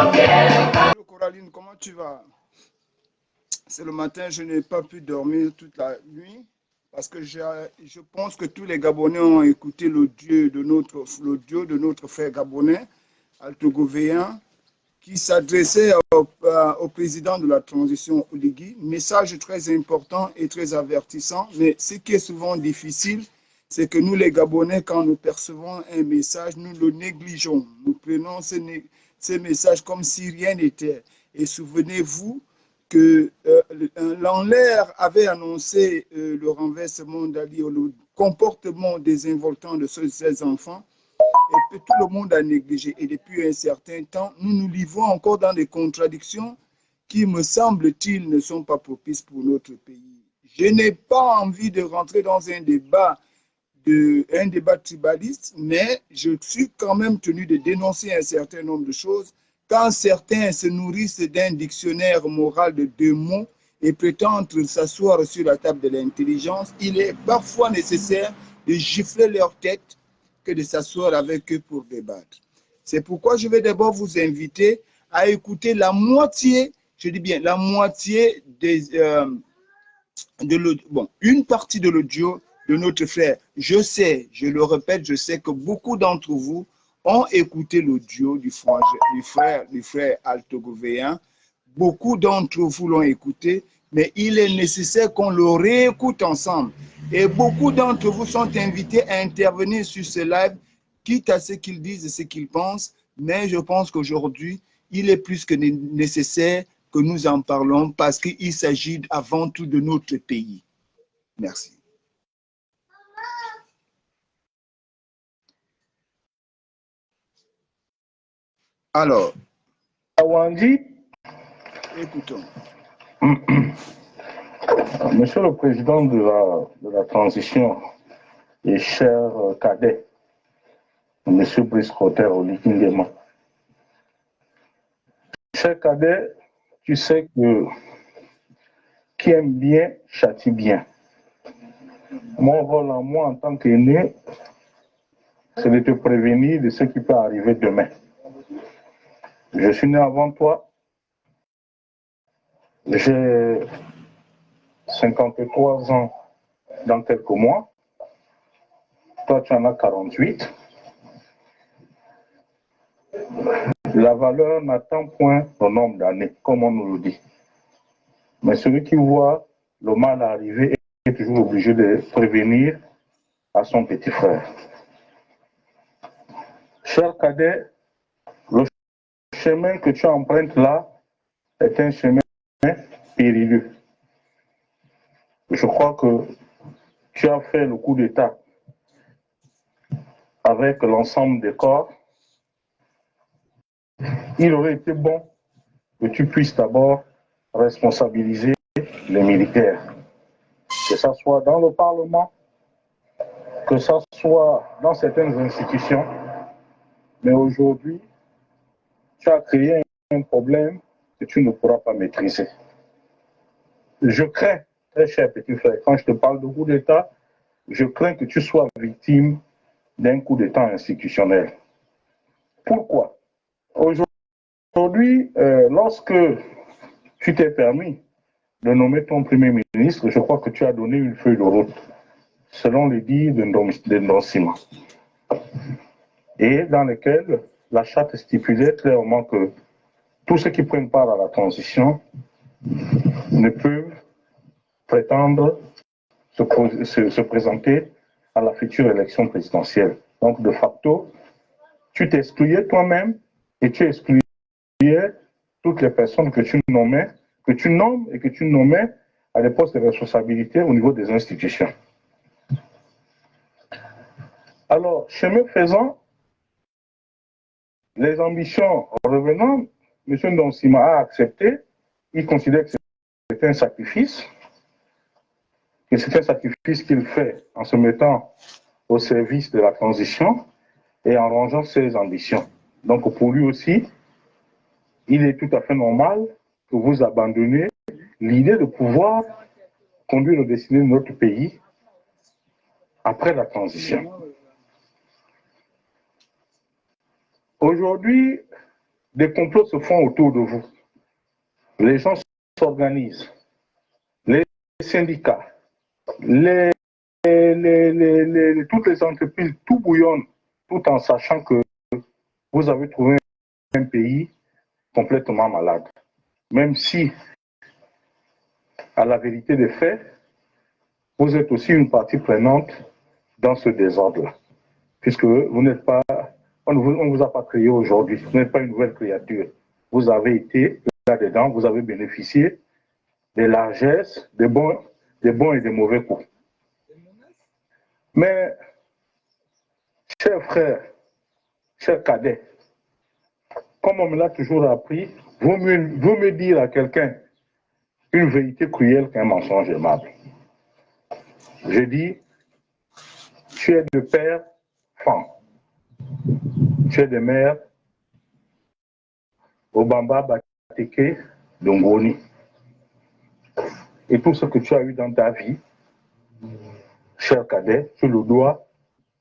Bonjour Coraline, comment tu vas? C'est le matin, je n'ai pas pu dormir toute la nuit parce que je pense que tous les Gabonais ont écouté l'audio de notre frère gabonais, Alto Gouveia, qui s'adressait au président de la transition Oligui. Message très important et très avertissant, mais ce qui est souvent difficile, c'est que nous les Gabonais, quand nous percevons un message, nous le négligeons. Nous prenons ces messages comme si rien n'était. Et souvenez-vous que l'Anlaire avait annoncé le renversement d'Ali, le comportement désinvoltant de ces enfants, et que tout le monde a négligé. Et depuis un certain temps, nous nous livrons encore dans des contradictions qui, me semble-t-il, ne sont pas propices pour notre pays. Je n'ai pas envie de rentrer dans un débat tribaliste, mais je suis quand même tenu de dénoncer un certain nombre de choses. Quand certains se nourrissent d'un dictionnaire moral de 2 mots et prétendent s'asseoir sur la table de l'intelligence, il est parfois nécessaire de gifler leur tête que de s'asseoir avec eux pour débattre. C'est pourquoi je vais d'abord vous inviter à écouter la moitié, je dis bien la moitié une partie de l'audio de notre frère. Je sais, je le répète, je sais que beaucoup d'entre vous ont écouté l'audio du frère Alto Gouveia. Beaucoup d'entre vous l'ont écouté, mais il est nécessaire qu'on le réécoute ensemble. Et beaucoup d'entre vous sont invités à intervenir sur ce live, quitte à ce qu'ils disent et ce qu'ils pensent. Mais je pense qu'aujourd'hui, il est plus que nécessaire que nous en parlons parce qu'il s'agit avant tout de notre pays. Merci. Alors, Awandi, écoutons. Monsieur le Président de la transition et cher cadet, Monsieur Brice Cotter Oligui, cher cadet, tu sais que qui aime bien châtie bien. Mon rôle en moi en tant qu'aîné, c'est de te prévenir de ce qui peut arriver demain. Je suis né avant toi. J'ai 53 ans dans quelques mois. Toi, tu en as 48. La valeur n'attend point le nombre d'années, comme on nous le dit. Mais celui qui voit le mal arriver est toujours obligé de prévenir à son petit frère. Cher cadet, le chemin que tu empruntes là est un chemin périlleux. Je crois que tu as fait le coup d'État avec l'ensemble des corps. Il aurait été bon que tu puisses d'abord responsabiliser les militaires, que ce soit dans le Parlement, que ce soit dans certaines institutions. Mais aujourd'hui, tu as créé un problème que tu ne pourras pas maîtriser. Je crains, très cher petit frère, quand je te parle de coup d'État, je crains que tu sois victime d'un coup d'État institutionnel. Pourquoi? Aujourd'hui, lorsque tu t'es permis de nommer ton Premier ministre, je crois que tu as donné une feuille de route, selon les dires d'Ndonsima, et dans lequel la charte stipulait clairement que tous ceux qui prennent part à la transition ne peuvent prétendre se présenter à la future élection présidentielle. Donc, de facto, tu t'excluais toi-même et tu excluais toutes les personnes que tu nommais, que tu nommes et que tu nommais à des postes de responsabilité au niveau des institutions. Alors, chemin faisant, les ambitions revenant, M. Ndonsima a accepté, il considère que c'est un sacrifice, que c'est un sacrifice qu'il fait en se mettant au service de la transition et en rangeant ses ambitions. Donc pour lui aussi, il est tout à fait normal que vous abandonniez l'idée de pouvoir conduire le destin de notre pays après la transition. Aujourd'hui, des complots se font autour de vous. Les gens s'organisent. Les syndicats, toutes les entreprises, tout bouillonne, tout en sachant que vous avez trouvé un pays complètement malade. Même si, à la vérité des faits, vous êtes aussi une partie prenante dans ce désordre-là. Puisque vous n'êtes pas, on ne vous a pas créé aujourd'hui, vous n'êtes pas une nouvelle créature. Vous avez été là-dedans, vous avez bénéficié des largesses, des bons et des mauvais coups. Mais, chers frères, chers cadets, comme on me l'a toujours appris, vaut mieux dire à quelqu'un une vérité cruelle qu'un mensonge aimable. Je dis, tu es de père Fan, tu es de mère Obamba Bateke Dongoni. Et tout ce que tu as eu dans ta vie, cher cadet, tu le dois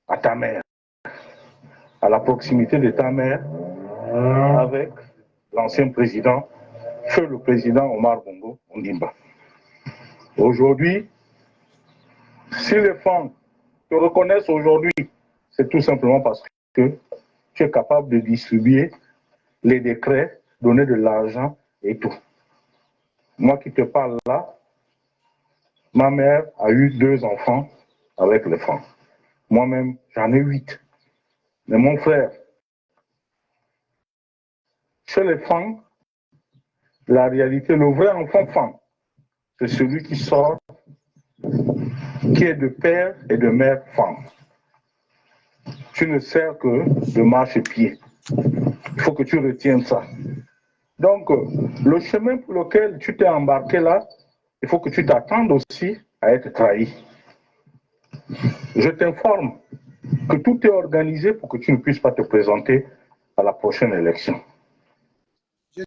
à ta mère, à la proximité de ta mère avec l'ancien président, feu le président Omar Bongo Ondimba. Aujourd'hui, si les femmes te reconnaissent aujourd'hui, c'est tout simplement parce que tu es capable de distribuer les décrets, donner de l'argent et tout. Moi qui te parle là, ma mère a eu 2 enfants avec les femmes. Moi-même, j'en ai 8. Mais mon frère, chez les femmes, la réalité, le vrai enfant femme, c'est celui qui sort, qui est de père et de mère femme. Tu ne sers que de marche-pied. Il faut que tu retiennes ça. Donc, le chemin pour lequel tu t'es embarqué là, il faut que tu t'attendes aussi à être trahi. Je t'informe que tout est organisé pour que tu ne puisses pas te présenter à la prochaine élection. Je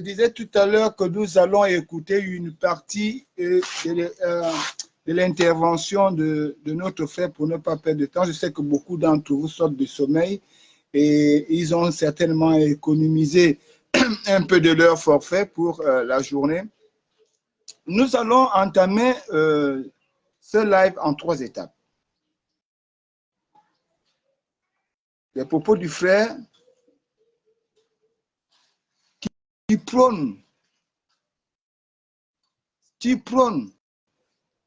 disais tout à l'heure que nous allons écouter une partie de l'intervention de notre frère pour ne pas perdre de temps. Je sais que beaucoup d'entre vous sortent du sommeil et ils ont certainement économisé un peu de leur forfait pour la journée. Nous allons entamer ce live en 3 étapes. Les propos du frère qui prône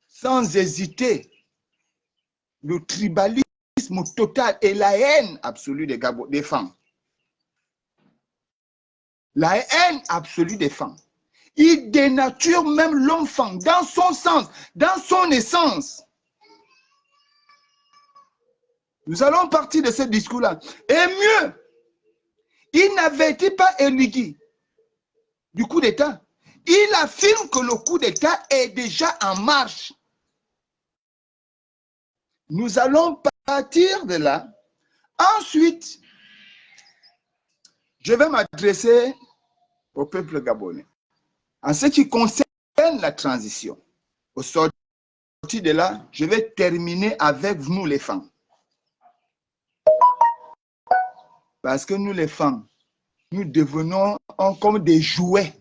sans hésiter le tribalisme total et la haine absolue des femmes. La haine absolue des femmes. Il dénature même l'enfant dans son sens, dans son essence. Nous allons partir de ce discours-là. Et mieux, il n'avertit pas Eligi du coup d'État. Il affirme que le coup d'État est déjà en marche. Nous allons partir de là. Ensuite, je vais m'adresser au peuple gabonais. En ce qui concerne la transition, au sortir de là, je vais terminer avec nous les femmes. Parce que nous les femmes, nous devenons comme des jouets.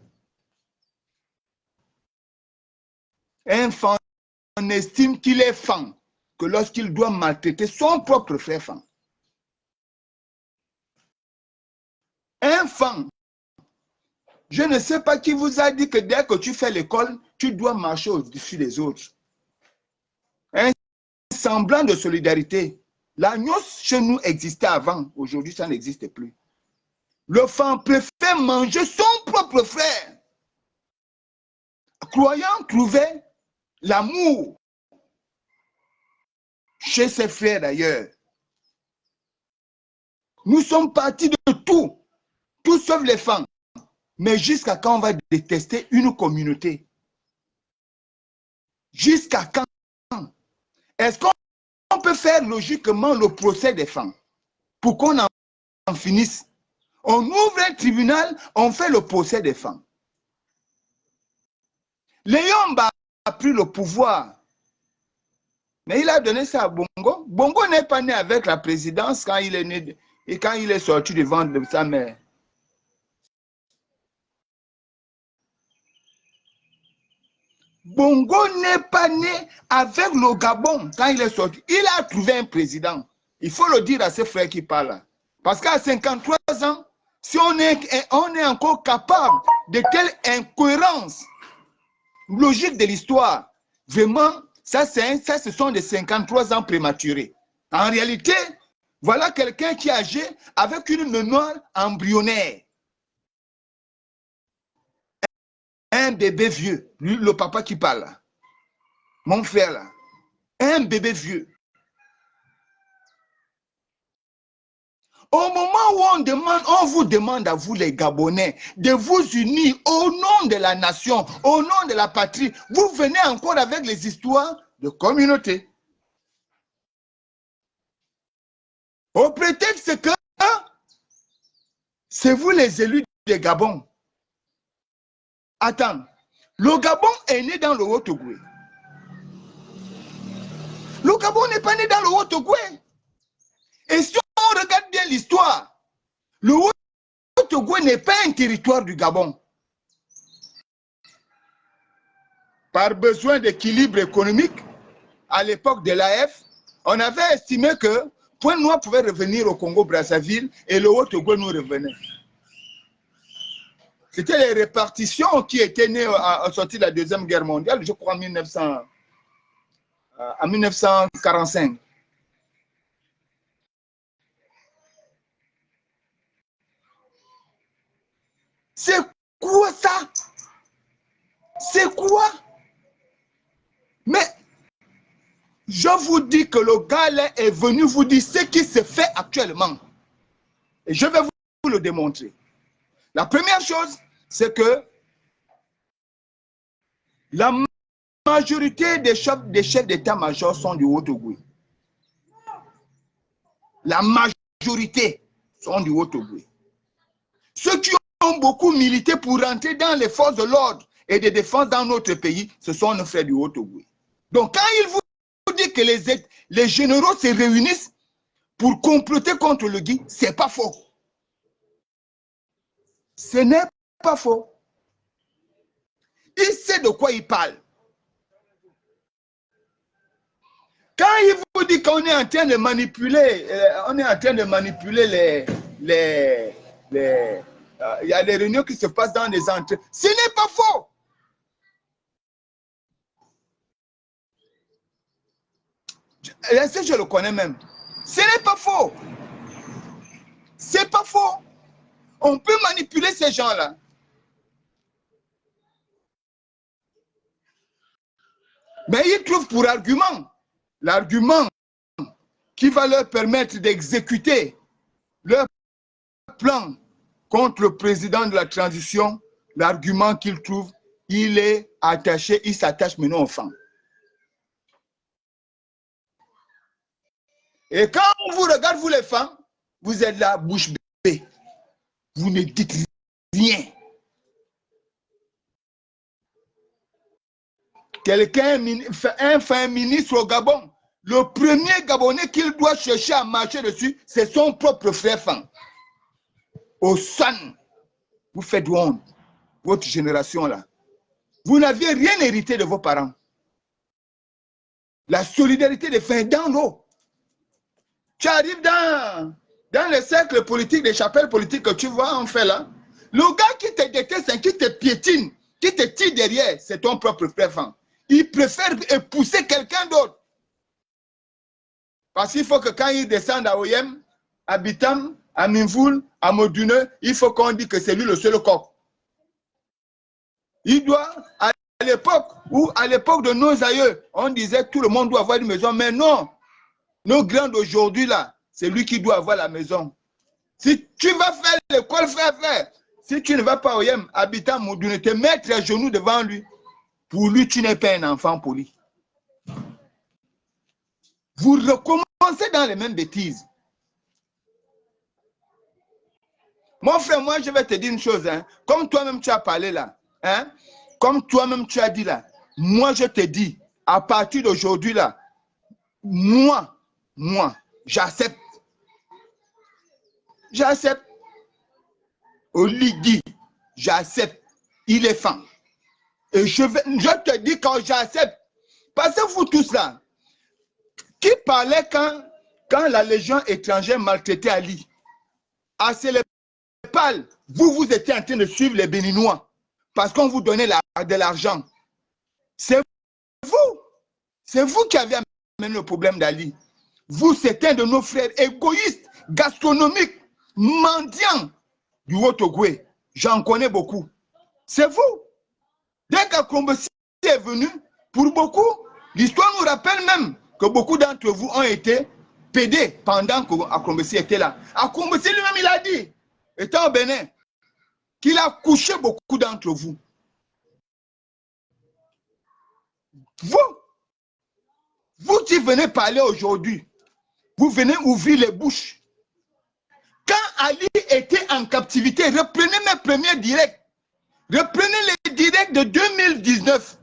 Un femme, on estime qu'il est femme que lorsqu'il doit maltraiter son propre frère femme. Un femme, je ne sais pas qui vous a dit que dès que tu fais l'école, tu dois marcher au-dessus des autres. Un semblant de solidarité. L'agneau chez nous existait avant, aujourd'hui ça n'existe plus. Le femme préfère manger son propre frère, croyant trouver l'amour chez ses frères d'ailleurs. Nous sommes partis de tout sauf les femmes. Mais jusqu'à quand on va détester une communauté? Jusqu'à quand? Est-ce qu'on peut faire logiquement le procès des femmes pour qu'on en finisse? On ouvre un tribunal, on fait le procès des femmes. Léon a pris le pouvoir. Mais il a donné ça à Bongo. Bongo n'est pas né avec la présidence quand il est né et quand il est sorti du ventre de sa mère. Bongo n'est pas né avec le Gabon quand il est sorti. Il a trouvé un président. Il faut le dire à ses frères qui parlent là. Parce qu'à 53 ans, si on est encore capable de telle incohérence logique de l'histoire, vraiment, ce sont des 53 ans prématurés. En réalité, voilà quelqu'un qui est âgé avec une mémoire embryonnaire. Un bébé vieux, lui, le papa qui parle là. Mon frère là, un bébé vieux. Au moment où on vous demande à vous les Gabonais de vous unir au nom de la nation, au nom de la patrie, vous venez encore avec les histoires de communauté. Au prétexte que c'est vous les élus des Gabon. Attends, le Gabon est né dans le Haut-Ogooué. Le Gabon n'est pas né dans le Haut-Ogooué. Et si on regarde bien l'histoire, le Haut-Ogooué n'est pas un territoire du Gabon. Par besoin d'équilibre économique, à l'époque de l'AF, on avait estimé que Pointe-Noire pouvait revenir au Congo-Brazzaville et le Haut-Ogooué nous revenait. C'était les répartitions qui étaient nées à sortie de la Deuxième Guerre mondiale, je crois en 1945. C'est quoi ça? C'est quoi? Mais je vous dis que le gars là est venu vous dire ce qui se fait actuellement. Et je vais vous le démontrer. La première chose, c'est que la majorité des chefs d'état-major sont du Haut-Ogooué. La majorité sont du Haut-Ogooué. Ceux qui ont beaucoup milité pour rentrer dans les forces de l'ordre et de défense dans notre pays, ce sont nos frères du Haut-Ogooué. Donc quand il vous dit que les généraux se réunissent pour comploter contre le Guy, ce n'est pas faux. Ce n'est pas faux. Il sait de quoi il parle. Quand il vous dit qu'on est en train de manipuler, il y a des réunions qui se passent dans des entrées. Ce n'est pas faux. Je le connais même. Ce n'est pas faux. C'est pas faux. On peut manipuler ces gens-là. Mais ils trouvent pour argument, l'argument qui va leur permettre d'exécuter leur plan contre le président de la transition, l'argument qu'ils trouvent, il est attaché, il s'attache maintenant aux femmes. Et quand on vous regarde, vous les femmes, vous êtes là, bouche bée. Vous ne dites rien. Quelqu'un fait un ministre au Gabon. Le premier Gabonais qu'il doit chercher à marcher dessus, c'est son propre frère femme. Au son, vous faites honte. Votre génération là. Vous n'aviez rien hérité de vos parents. La solidarité des fins dans l'eau. Tu arrives dans les cercles politiques, des chapelles politiques que tu vois, on fait là. Le gars qui te déteste, qui te piétine, qui te tire derrière, c'est ton propre frère femme. Il préfère épouser quelqu'un d'autre. Parce qu'il faut que quand il descend à Oyem, à Bitam, à Minvoul, à Modune, il faut qu'on dise que c'est lui le seul coq. Il doit, à l'époque de nos aïeux, on disait que tout le monde doit avoir une maison, mais non. Nos grands d'aujourd'hui, là, c'est lui qui doit avoir la maison. Si tu vas faire l'école, frère, si tu ne vas pas au Yem, habitant Modune, te mettre à genoux devant lui, pour lui, tu n'es pas un enfant poli. Vous recommencez dans les mêmes bêtises. Mon frère, moi, je vais te dire une chose. Hein. Comme toi-même, tu as parlé là. Hein. Comme toi-même, tu as dit là. Moi, je te dis, à partir d'aujourd'hui là, moi, j'accepte. J'accepte. Oligui, j'accepte. Il est femme. Et je te dis quand j'accepte. Parce que vous tous là, qui parlait quand la légion étrangère maltraitait Ali? C'est les pâles. Vous étiez en train de suivre les Béninois parce qu'on vous donnait de l'argent. C'est vous qui avez amené le problème d'Ali. Vous, c'est un de nos frères égoïstes, gastronomiques, mendiants du Haut-Ogoué. J'en connais beaucoup. C'est vous. Dès qu'Akombessi est venu, pour beaucoup, l'histoire nous rappelle même que beaucoup d'entre vous ont été pédés pendant qu'Akombessi était là. Akombessi lui-même, il a dit, étant au Bénin, qu'il a couché beaucoup d'entre vous. Vous qui venez parler aujourd'hui, vous venez ouvrir les bouches. Quand Ali était en captivité, reprenez mes premiers directs. Reprenez les directs de 2019.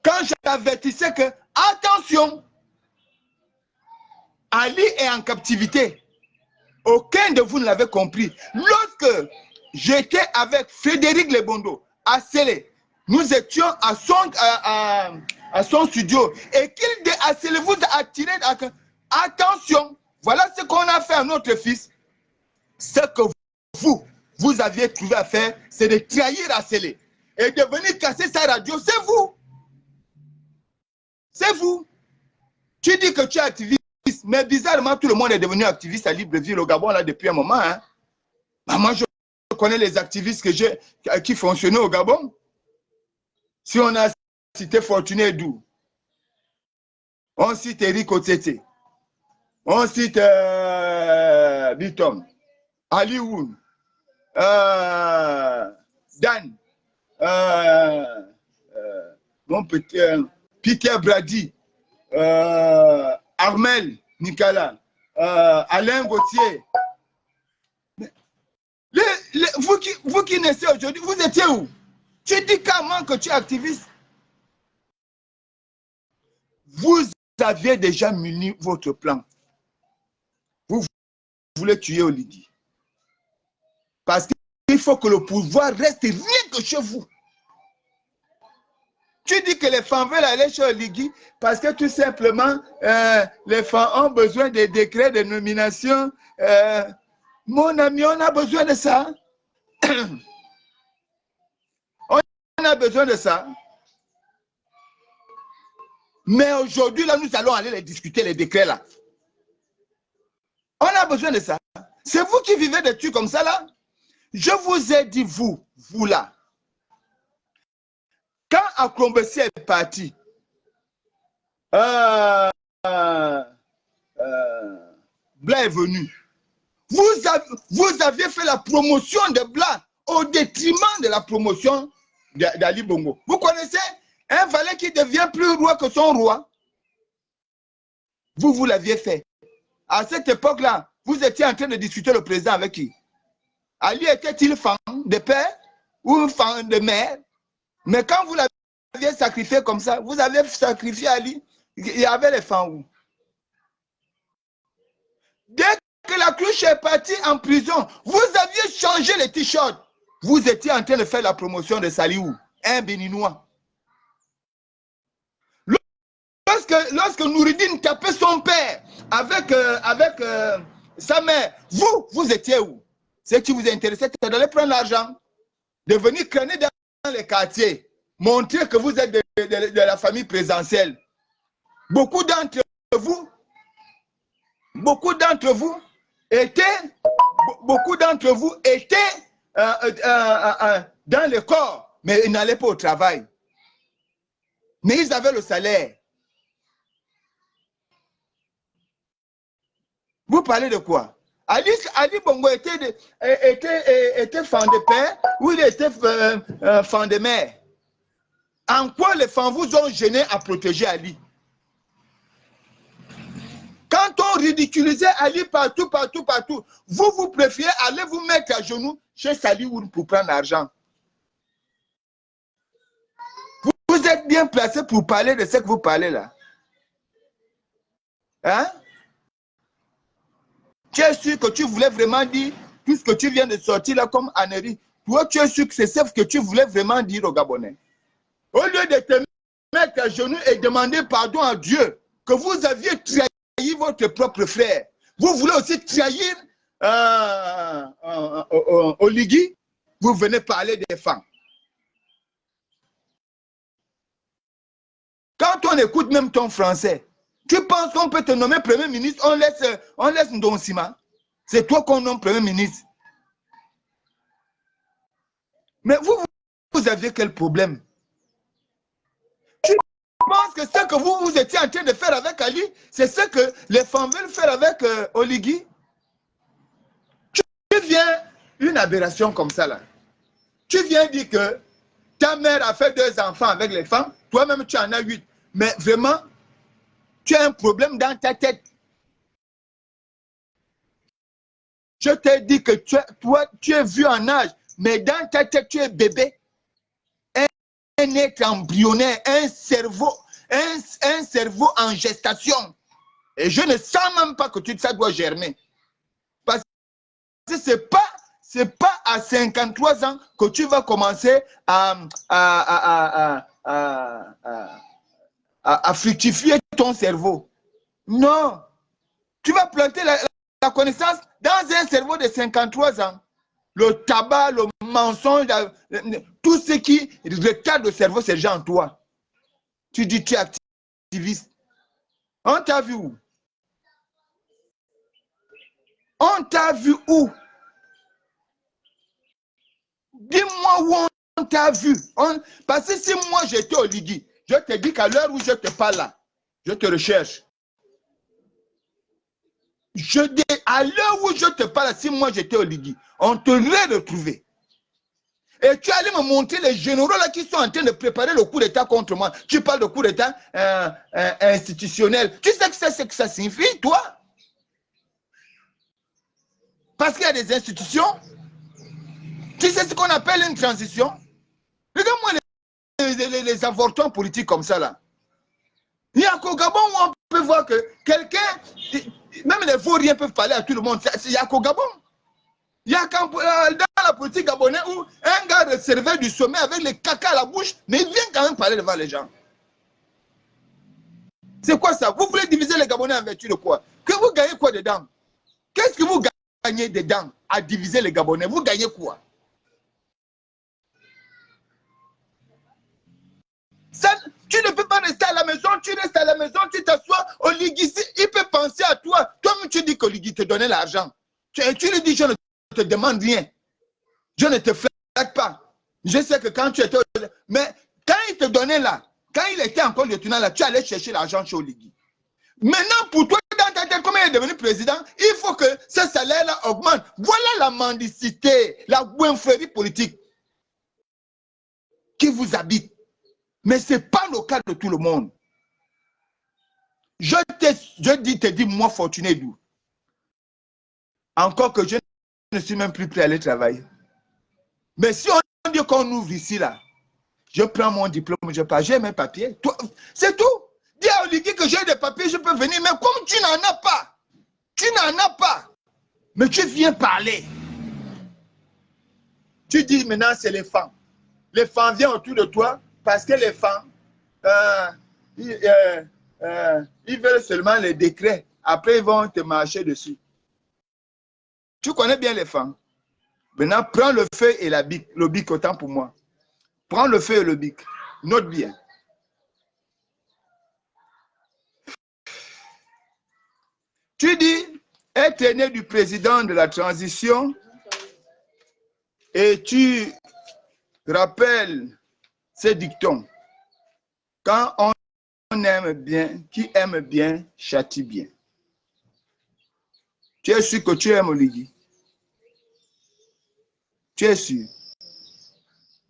Quand j'avertissais que, attention, Ali est en captivité. Aucun de vous ne l'avait compris. Lorsque j'étais avec Frédéric Lebondo à Sélé, nous étions à son studio et qu'il dit à Sélé, vous a attiré. Attention, voilà ce qu'on a fait à notre fils. Ce que vous aviez trouvé à faire, c'est de trahir à Sélé et de venir casser sa radio. C'est vous. C'est vous. Tu dis que tu es activiste, mais bizarrement, tout le monde est devenu activiste à Libreville, au Gabon, là, depuis un moment. Hein. Moi, je connais les activistes qui fonctionnaient au Gabon. Si on a cité Fortuné Dou, on cite Eric Otsetse, on cite Bitom, Ali Woun, Dan, mon petit Peter Brady, Armel Nicolas, Alain Gauthier. Vous qui naissez aujourd'hui, vous étiez où? Tu dis comment que tu es activiste? Vous aviez déjà muni votre plan. Vous voulez tuer Oligui. Parce qu'il faut que le pouvoir reste rien que chez vous. Tu dis que les femmes veulent aller chez Oligui parce que tout simplement, les femmes ont besoin des décrets de nomination. Mon ami, on a besoin de ça. On a besoin de ça. Mais aujourd'hui, là, nous allons aller les discuter, les décrets, là. On a besoin de ça. C'est vous qui vivez des trucs comme ça, là. Je vous ai dit, vous là. Quand Akombessi est parti, Bla est venu. Vous aviez fait la promotion de Bla au détriment de la promotion d'Ali Bongo. Vous connaissez un valet qui devient plus roi que son roi? Vous l'aviez fait. À cette époque-là, vous étiez en train de discuter le président avec qui? Ali était-il fan de père ou fan de mère? Mais quand vous l'aviez sacrifié comme ça, vous avez sacrifié Ali, il y avait les fans où? Dès que la cloche est partie en prison, vous aviez changé les t-shirts. Vous étiez en train de faire la promotion de Saliou, un Béninois. Lorsque Nouridine tapait son père avec sa mère, vous étiez où? Ce qui vous intéressait, c'est d'aller prendre l'argent, de venir crâner dans les quartiers, montrer que vous êtes de la famille présidentielle. Beaucoup d'entre vous étaient dans le corps, mais ils n'allaient pas au travail. Mais ils avaient le salaire. Vous parlez de quoi? Ali Bongo était fan de père ou il était fan de mère? En quoi les femmes vous ont gêné à protéger Ali? Quand on ridiculisait Ali partout, vous préférez aller vous mettre à genoux chez Saliou pour prendre l'argent. Vous êtes bien placé pour parler de ce que vous parlez là. Hein? Tu es sûr que tu voulais vraiment dire tout ce que tu viens de sortir là comme Anéry? Toi, tu es sûr que c'est ce que tu voulais vraiment dire aux Gabonais? Au lieu de te mettre à genoux et demander pardon à Dieu, que vous aviez trahi votre propre frère. Vous voulez aussi trahir Oligui, vous venez parler des femmes. Quand on écoute même ton français, tu penses qu'on peut te nommer Premier ministre, on laisse Ndonsima. C'est toi qu'on nomme Premier ministre. Mais vous aviez quel problème? Tu penses que ce que vous étiez en train de faire avec Ali, c'est ce que les femmes veulent faire avec Oligui? Tu viens, une aberration comme ça là. Tu viens dire que ta mère a fait 2 enfants avec les femmes, toi-même tu en as 8. Mais vraiment, tu as un problème dans ta tête. Je t'ai dit que toi, tu es vieux en âge, mais dans ta tête, tu es bébé. Un être embryonnaire, un cerveau en gestation. Et je ne sens même pas que ça doit germer. Parce que c'est pas à 53 ans que tu vas commencer à fructifier ton cerveau. Non. Tu vas planter la connaissance dans un cerveau de 53 ans. Le tabac, le mensonge, tout ce qui retarde le cerveau, c'est déjà en toi. Tu dis tu es activiste. On t'a vu où? On t'a vu où? Dis-moi où on t'a vu. Parce que si moi j'étais Oligui, je te dis qu'à l'heure où je te parle là, je te recherche. À l'heure où je te parle, si moi j'étais Oligui, on te l'aurait retrouvé. Et tu allais me montrer les généraux là qui sont en train de préparer le coup d'État contre moi. Tu parles de coup d'État institutionnel. Tu sais ce que ça signifie, toi? Parce qu'il y a des institutions. Tu sais ce qu'on appelle une transition? Regarde-moi les avortons politiques comme ça là. Il y a qu'au Gabon où on peut voir que quelqu'un, même les vauriens peuvent parler à tout le monde. Il y a qu'au Gabon. Il y a dans la politique gabonaise où un gars réservé du sommet avec les caca à la bouche, mais il vient quand même parler devant les gens. C'est quoi ça? Vous voulez diviser les Gabonais en vertu de quoi? Que vous gagnez quoi dedans? Qu'est-ce que vous gagnez dedans à diviser les Gabonais? Vous gagnez quoi? Ça, tu ne peux pas rester à la maison, tu restes à la maison, tu t'assois, Oligui, il peut penser à toi. Toi-même, tu dis qu'Oligui te donnait l'argent. Tu lui dis, je ne te demande rien. Je ne te flatte pas. Je sais que quand tu étais... Mais quand il te donnait là, quand il était encore lieutenant là, tu allais chercher l'argent chez Oligui. Maintenant, pour toi, dans ta tête, comme il est devenu président, il faut que ce salaire-là augmente. Voilà la mendicité, la goinfrerie politique qui vous habite. Mais ce n'est pas le cas de tout le monde. Je te dis, moi, fortuné d'où? Encore que je ne suis même plus prêt à aller travailler. Mais si on dit qu'on ouvre ici, là, je prends mon diplôme, je pars, j'ai mes papiers. C'est tout. Dis à Oligui que j'ai des papiers, je peux venir. Mais comme tu n'en as pas, mais tu viens parler. Tu dis maintenant, c'est les femmes. Les femmes viennent autour de toi parce que les femmes, ils veulent seulement les décrets. Après, ils vont te marcher dessus. Tu connais bien les femmes. Maintenant, prends le feu et le bic, autant pour moi. Prends le feu et le bic. Note bien. Tu dis, être né du président de la transition et tu rappelles ces dictons. Quand on aime bien, qui aime bien, châtie bien. Tu es sûr que tu aimes Oligui? Tu es sûr?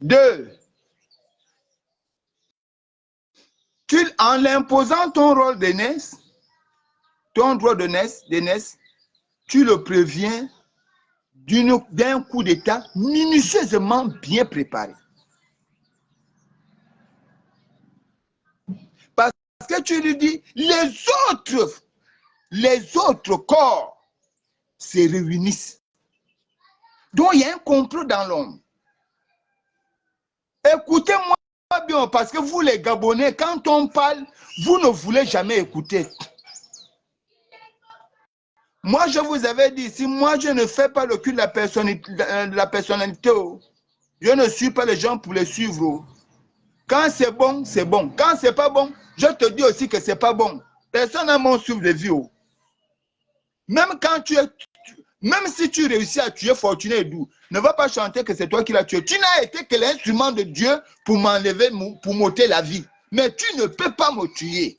2. En l'imposant ton rôle d'aînesse, ton droit d'aînesse, tu le préviens d'un coup d'État minutieusement bien préparé. Parce que tu lui dis, les autres corps se réunissent. Donc il y a un complot dans l'homme. Écoutez-moi pas bien parce que vous les Gabonais, quand on parle, vous ne voulez jamais écouter. Moi, je vous avais dit, si moi je ne fais pas le culte de la personnalité, je ne suis pas les gens pour les suivre. Quand c'est bon, c'est bon. Quand c'est pas bon, je te dis aussi que c'est pas bon. Personne n'a mon suivre de vie. Même quand même si tu réussis à tuer Fortuné Edou, ne va pas chanter que c'est toi qui l'as tué. Tu n'as été que l'instrument de Dieu pour m'enlever, pour m'ôter la vie. Mais tu ne peux pas me tuer.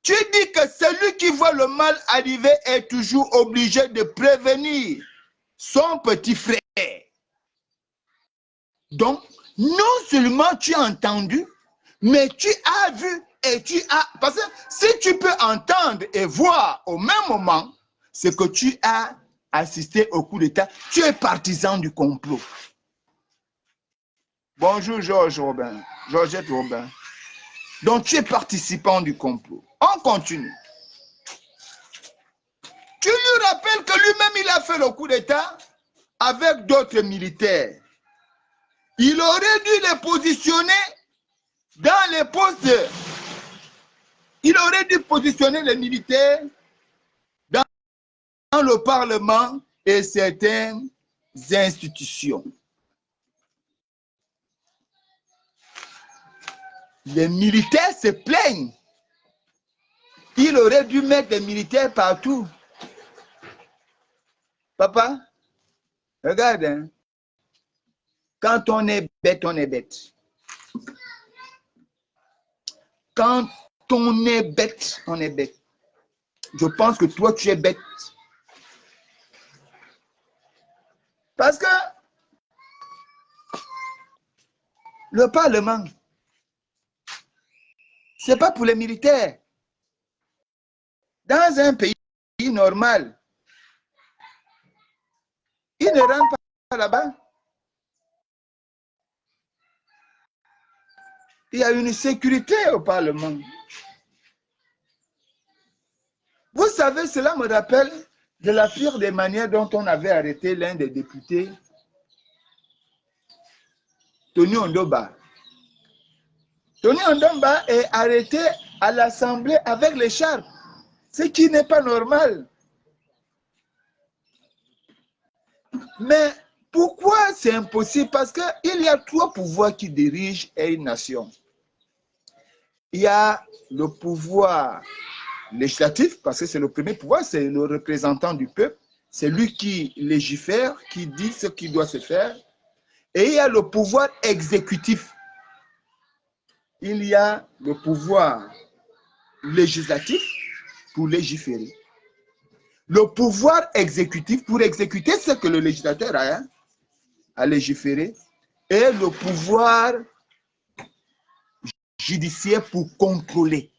Tu dis que celui qui voit le mal arriver est toujours obligé de prévenir son petit frère. Donc, non seulement tu as entendu, mais tu as vu et tu as... Parce que si tu peux entendre et voir au même moment, c'est que tu as assisté au coup d'État, tu es partisan du complot. Bonjour Georges Robin, Georgette Robin. Donc tu es participant du complot. On continue. Tu lui rappelles que lui-même il a fait le coup d'État avec d'autres militaires. Il aurait dû les positionner dans les postes. Il aurait dû positionner les militaires dans le Parlement et certaines institutions. Les militaires se plaignent. Il aurait dû mettre des militaires partout. Papa, regarde, hein. Quand on est bête, on est bête. Quand on est bête, on est bête. Je pense que toi, tu es bête. Parce que le Parlement, ce n'est pas pour les militaires. Dans un pays normal, ils ne rentrent pas là-bas. Il y a une sécurité au Parlement. Vous savez, cela me rappelle de la pire des manières dont on avait arrêté l'un des députés, Tony Ondomba. Tony Ondomba est arrêté à l'Assemblée avec l'écharpe, ce qui n'est pas normal. Mais pourquoi c'est impossible? Parce qu'il y a trois pouvoirs qui dirigent une nation. Il y a le pouvoir législatif, parce que c'est le premier pouvoir, c'est le représentant du peuple. C'est lui qui légifère, qui dit ce qui doit se faire. Et il y a le pouvoir exécutif. Il y a le pouvoir législatif pour légiférer. Le pouvoir exécutif pour exécuter ce que le législateur a à légiférer. Et le pouvoir judiciaire pour contrôler.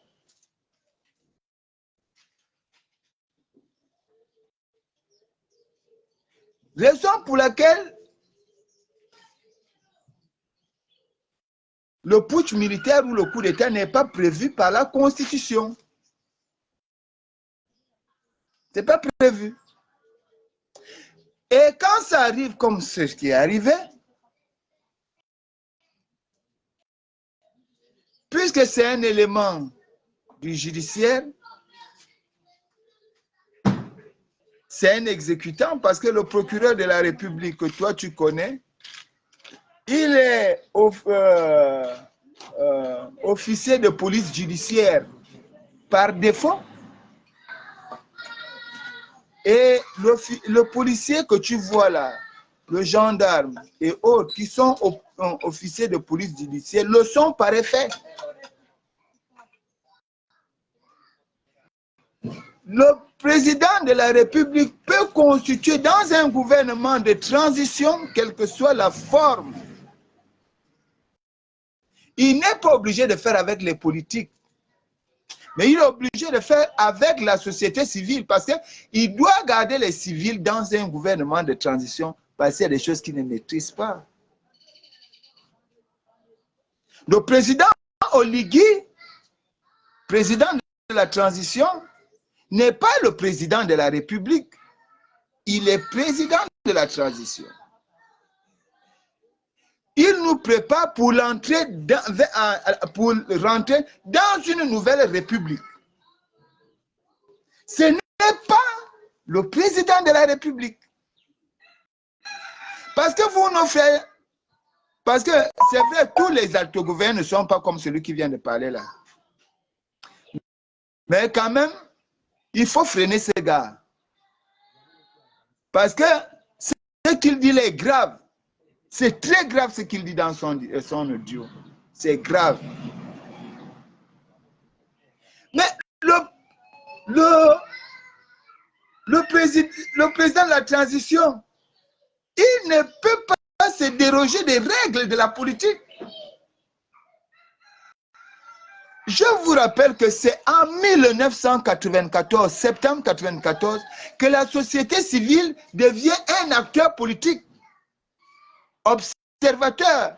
Raison pour laquelle le putsch militaire ou le coup d'État n'est pas prévu par la Constitution. Ce n'est pas prévu. Et quand ça arrive comme ce qui est arrivé, puisque c'est un élément du judiciaire, c'est un exécutant parce que le procureur de la République que toi tu connais, il est officier de police judiciaire par défaut. Et le policier que tu vois là, le gendarme et autres qui sont officiers de police judiciaire, le sont par effet. Le président de la République peut constituer dans un gouvernement de transition, quelle que soit la forme. Il n'est pas obligé de faire avec les politiques, mais il est obligé de faire avec la société civile parce qu'il doit garder les civils dans un gouvernement de transition parce qu'il y a des choses qu'il ne maîtrise pas. Le président Oligui, président de la transition, n'est pas le président de la République. Il est président de la transition. Il nous prépare pour rentrer dans une nouvelle république. Ce n'est pas le président de la République. Parce que vous, nos frères, parce que c'est vrai, tous les autogouvernements ne sont pas comme celui qui vient de parler là. Mais quand même, il faut freiner ces gars. Parce que ce qu'il dit là est grave. C'est très grave ce qu'il dit dans son audio. C'est grave. Mais le président de la transition, il ne peut pas se déroger des règles de la politique. Je vous rappelle que c'est en 1994, septembre 1994, que la société civile devient un acteur politique, observateur,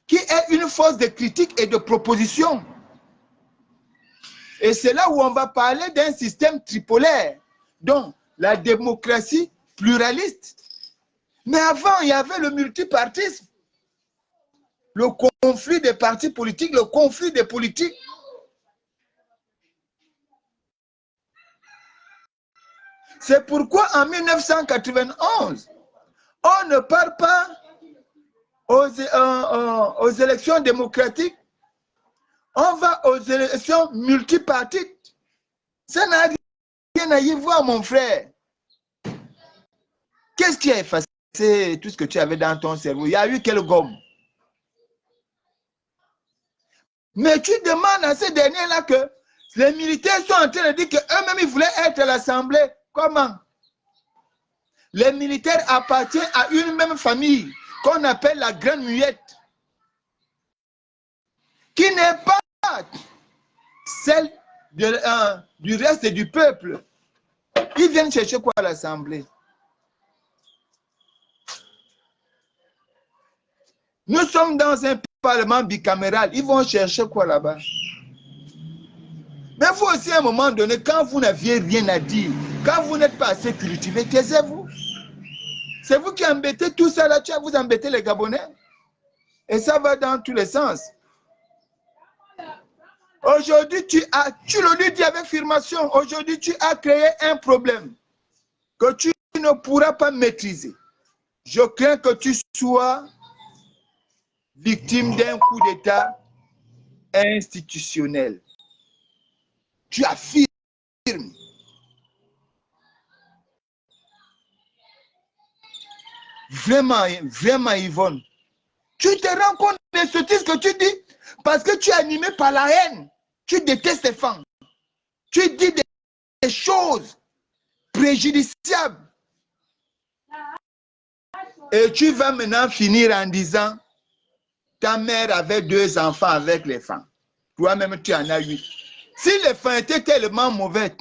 qui est une force de critique et de proposition. Et c'est là où on va parler d'un système tripolaire, donc la démocratie pluraliste. Mais avant, il y avait le multipartisme, le conflit des partis politiques, le conflit des politiques. C'est pourquoi en 1991, on ne part pas aux élections démocratiques, on va aux élections multipartites. Ça n'a rien à y voir, mon frère. Qu'est-ce qui a effacé tout ce que tu avais dans ton cerveau? Il y a eu quelle gomme? Mais tu demandes à ces derniers-là que les militaires sont en train de dire qu'eux-mêmes, ils voulaient être à l'Assemblée. Comment? Les militaires appartiennent à une même famille qu'on appelle la Grande Muette, qui n'est pas celle du reste du peuple. Ils viennent chercher quoi à l'Assemblée? Nous sommes dans un parlement bicaméral. Ils vont chercher quoi là-bas? Mais vous aussi, à un moment donné, quand vous n'aviez rien à dire, quand vous n'êtes pas assez cultivé, taisez-vous. C'est vous qui embêtez tout ça là, tu vas vous embêter les Gabonais. Et ça va dans tous les sens. Aujourd'hui, tu le dis avec affirmation, aujourd'hui tu as créé un problème que tu ne pourras pas maîtriser. Je crains que tu sois victime d'un coup d'État institutionnel. Tu affirmes. Vraiment, vraiment, Yvonne. Tu te rends compte de ce que tu dis parce que tu es animé par la haine. Tu détestes les femmes. Tu dis des choses préjudiciables. Et tu vas maintenant finir en disant ta mère avait 2 enfants avec les femmes. Toi-même, tu en as 8. Si les femmes étaient tellement mauvaises,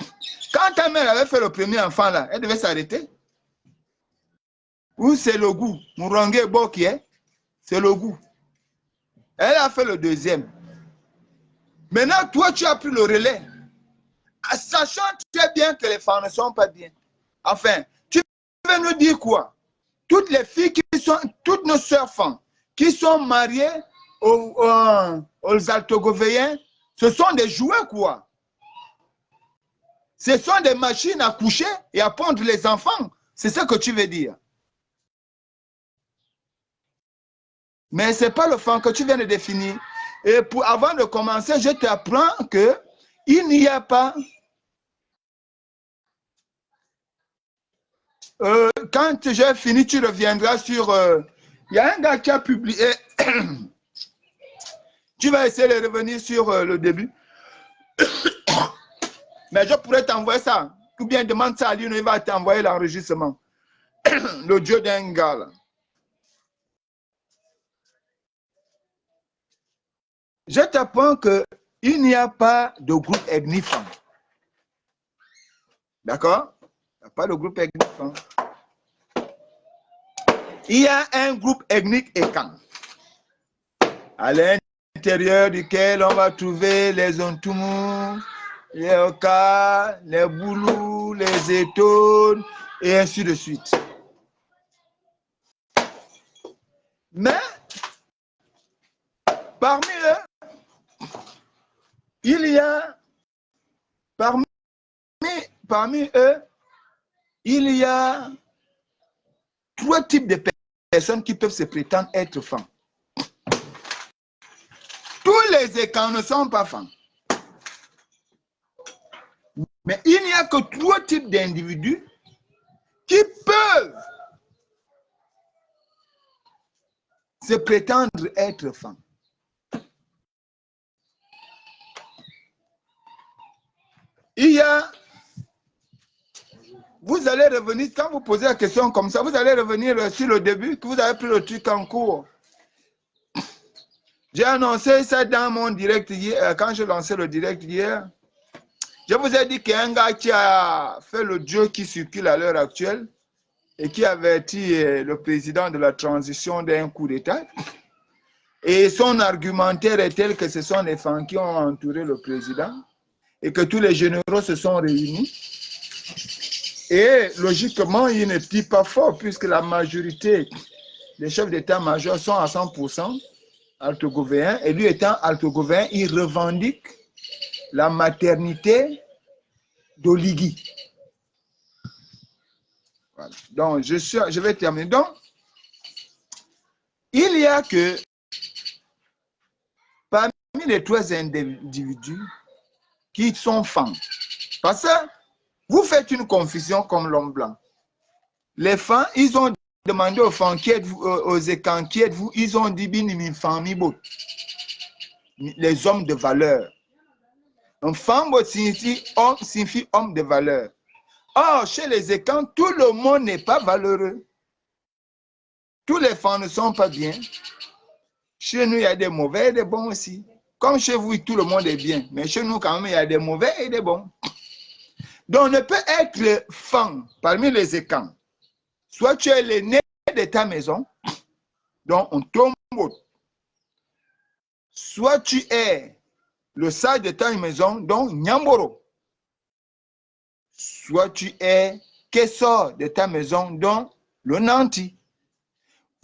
quand ta mère avait fait le premier enfant là, elle devait s'arrêter. Ou c'est le goût. Mourongue Boki, c'est le goût. Elle a fait le deuxième. Maintenant, toi, tu as pris le relais. Sachant très bien que les femmes ne sont pas bien. Enfin, tu veux nous dire quoi? Toutes les filles toutes nos sœurs femmes qui sont mariées aux altogovéens, ce sont des jouets quoi. Ce sont des machines à coucher et à pondre les enfants. C'est ce que tu veux dire. Mais ce n'est pas le fond que tu viens de définir. Et avant de commencer, je t'apprends qu'il n'y a pas... quand j'ai fini, tu reviendras sur... Il y a un gars qui a publié... tu vas essayer de revenir sur le début. Mais je pourrais t'envoyer ça. Ou bien demande ça à lui, il va t'envoyer l'enregistrement. L'audio d'un gars là. Je t'apprends qu'il n'y a pas de groupe ethnique. D'accord? Il n'y a pas de groupe ethnique. Il y a un groupe ethnique écan. À l'intérieur duquel on va trouver les Ontumu, les Oka, les Boulous, les Étones, et ainsi de suite. Mais parmi eux, il y a parmi eux, il y a 3 types de personnes qui peuvent se prétendre être femmes. Tous les écans ne sont pas femmes. Mais il n'y a que 3 types d'individus qui peuvent se prétendre être femmes. Il y a, vous allez revenir, quand vous posez la question comme ça, vous allez revenir sur le début, que vous avez pris le truc en cours. J'ai annoncé ça dans mon direct hier, quand j'ai lancé le direct hier. Je vous ai dit qu'il y a un gars qui a fait le jeu qui circule à l'heure actuelle et qui avertit le président de la transition d'un coup d'État. Et son argumentaire est tel que ce sont les femmes qui ont entouré le président et que tous les généraux se sont réunis. Et logiquement, il ne dit pas fort puisque la majorité des chefs d'état-major sont à 100% altogovéens. Et lui étant altogovéen, il revendique la maternité d'Oligui. Voilà. Donc, je vais terminer. Donc, il y a que parmi les 3 individus qui sont femmes, parce que vous faites une confusion comme l'homme blanc. Les femmes, ils ont demandé aux femmes qui êtes-vous, aux écans, qui êtes-vous, ils ont dit les hommes de valeur. Donc, femme signifie homme de valeur. Or, chez les écans, tout le monde n'est pas valeureux. Tous les femmes ne sont pas bien. Chez nous, il y a des mauvais et des bons aussi. Comme chez vous, tout le monde est bien. Mais chez nous, quand même, il y a des mauvais et des bons. Donc, on ne peut être femme parmi les écans. Soit tu es l'aîné de ta maison, donc on tombe. Soit tu es le sage de ta maison, donc Nyamboro. Soit tu es Kessor de ta maison, donc le Nanti.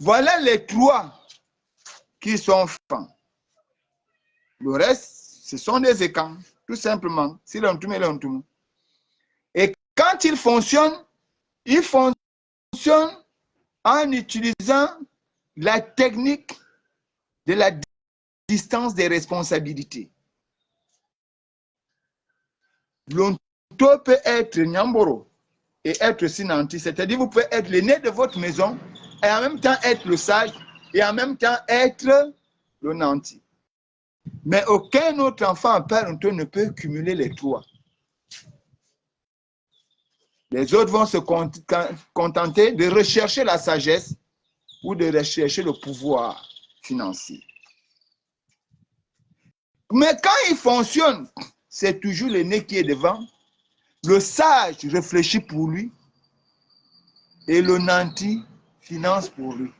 Voilà les 3 qui sont femmes. Le reste, ce sont des écans, tout simplement. Et quand ils fonctionnent en utilisant la technique de la distance des responsabilités. L'onto peut être Nyamboro et être Sinanti, c'est-à-dire vous pouvez être l'aîné de votre maison et en même temps être le sage et en même temps être le Nanti. Mais aucun autre enfant à part Onto ne peut cumuler les 3. Les autres vont se contenter de rechercher la sagesse ou de rechercher le pouvoir financier. Mais quand il fonctionne, c'est toujours l'aîné qui est devant. Le sage réfléchit pour lui et le nanti finance pour lui.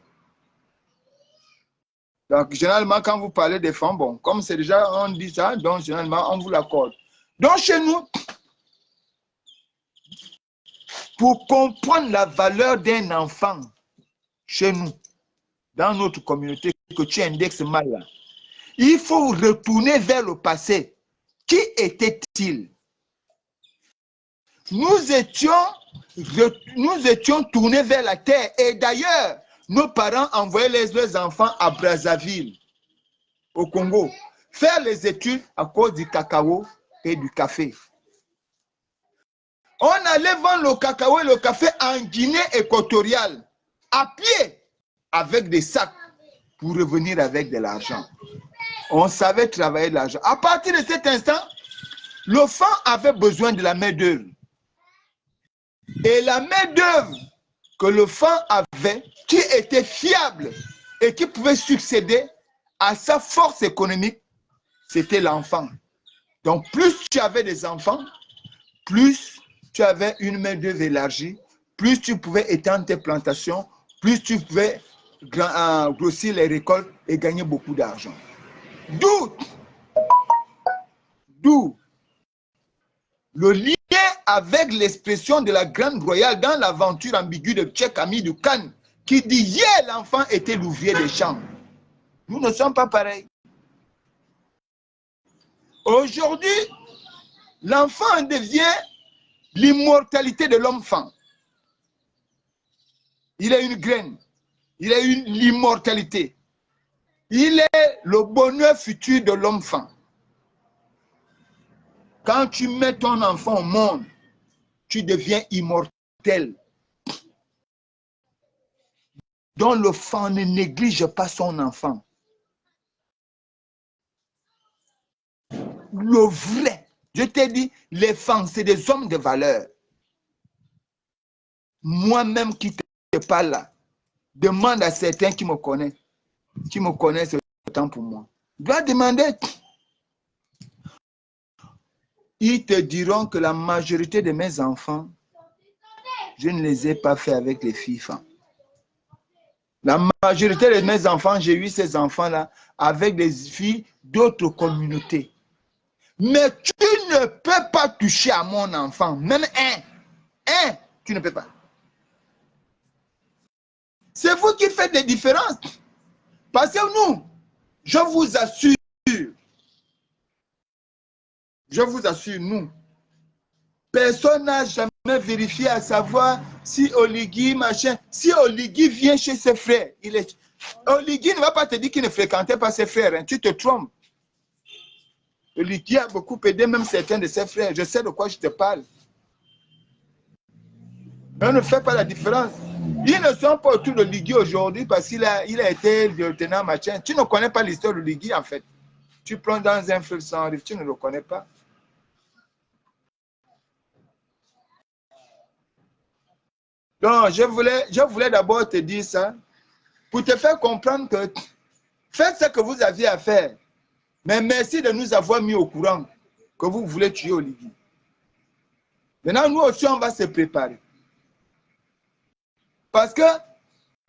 Donc, généralement, quand vous parlez des femmes, bon, comme c'est déjà, on dit ça, donc généralement, on vous l'accorde. Donc, chez nous, pour comprendre la valeur d'un enfant, chez nous, dans notre communauté, que tu indexes mal là, il faut retourner vers le passé. Qui était-il? Nous étions tournés vers la terre. Et d'ailleurs, nos parents envoyaient leurs enfants à Brazzaville, au Congo, faire les études à cause du cacao et du café. On allait vendre le cacao et le café en Guinée équatoriale, à pied, avec des sacs, pour revenir avec de l'argent. On savait travailler de l'argent. À partir de cet instant, le fan avait besoin de la main-d'œuvre. Et la main-d'œuvre que le fan avait, qui était fiable et qui pouvait succéder à sa force économique, c'était l'enfant. Donc, plus tu avais des enfants, plus tu avais une main-d'œuvre élargie, plus tu pouvais étendre tes plantations, plus tu pouvais grossir les récoltes et gagner beaucoup d'argent. D'où le lien avec l'expression de la Grande Royale dans l'aventure ambiguë de Tchèque Ami du Khan, qui dit hier l'enfant était l'ouvrier des champs. Nous ne sommes pas pareils. Aujourd'hui, l'enfant devient l'immortalité de l'enfant. Il est une graine. Il est l'immortalité. Il est le bonheur futur de l'enfant. Quand tu mets ton enfant au monde, tu deviens immortel. Donc l'enfant ne néglige pas son enfant. Le vrai, je t'ai dit, les femmes, c'est des hommes de valeur. Moi-même qui te parle là, demande à certains qui me connaissent autant pour moi. Je dois demander. Ils te diront que la majorité de mes enfants, je ne les ai pas fait avec les filles. La majorité de mes enfants, j'ai eu ces enfants-là avec des filles d'autres communautés. Mais tu ne peux pas toucher à mon enfant, même un, tu ne peux pas. C'est vous qui faites des différences. Parce que nous, je vous assure, nous, personne n'a jamais vérifié à savoir si Oligui, machin, si Oligui vient chez ses frères. Oligui ne va pas te dire qu'il ne fréquentait pas ses frères, hein, tu te trompes. Oligui a beaucoup aidé même certains de ses frères. Je sais de quoi je te parle. On ne fait pas la différence. Ils ne sont pas autour de Oligui aujourd'hui parce qu'il a été lieutenant machin. Tu ne connais pas l'histoire de Oligui en fait. Tu prends dans un fleuve sans rive, tu ne le connais pas. Donc, je voulais d'abord te dire ça pour te faire comprendre que faites ce que vous aviez à faire. Mais merci de nous avoir mis au courant que vous voulez tuer Oligui. Maintenant, nous aussi, on va se préparer. Parce que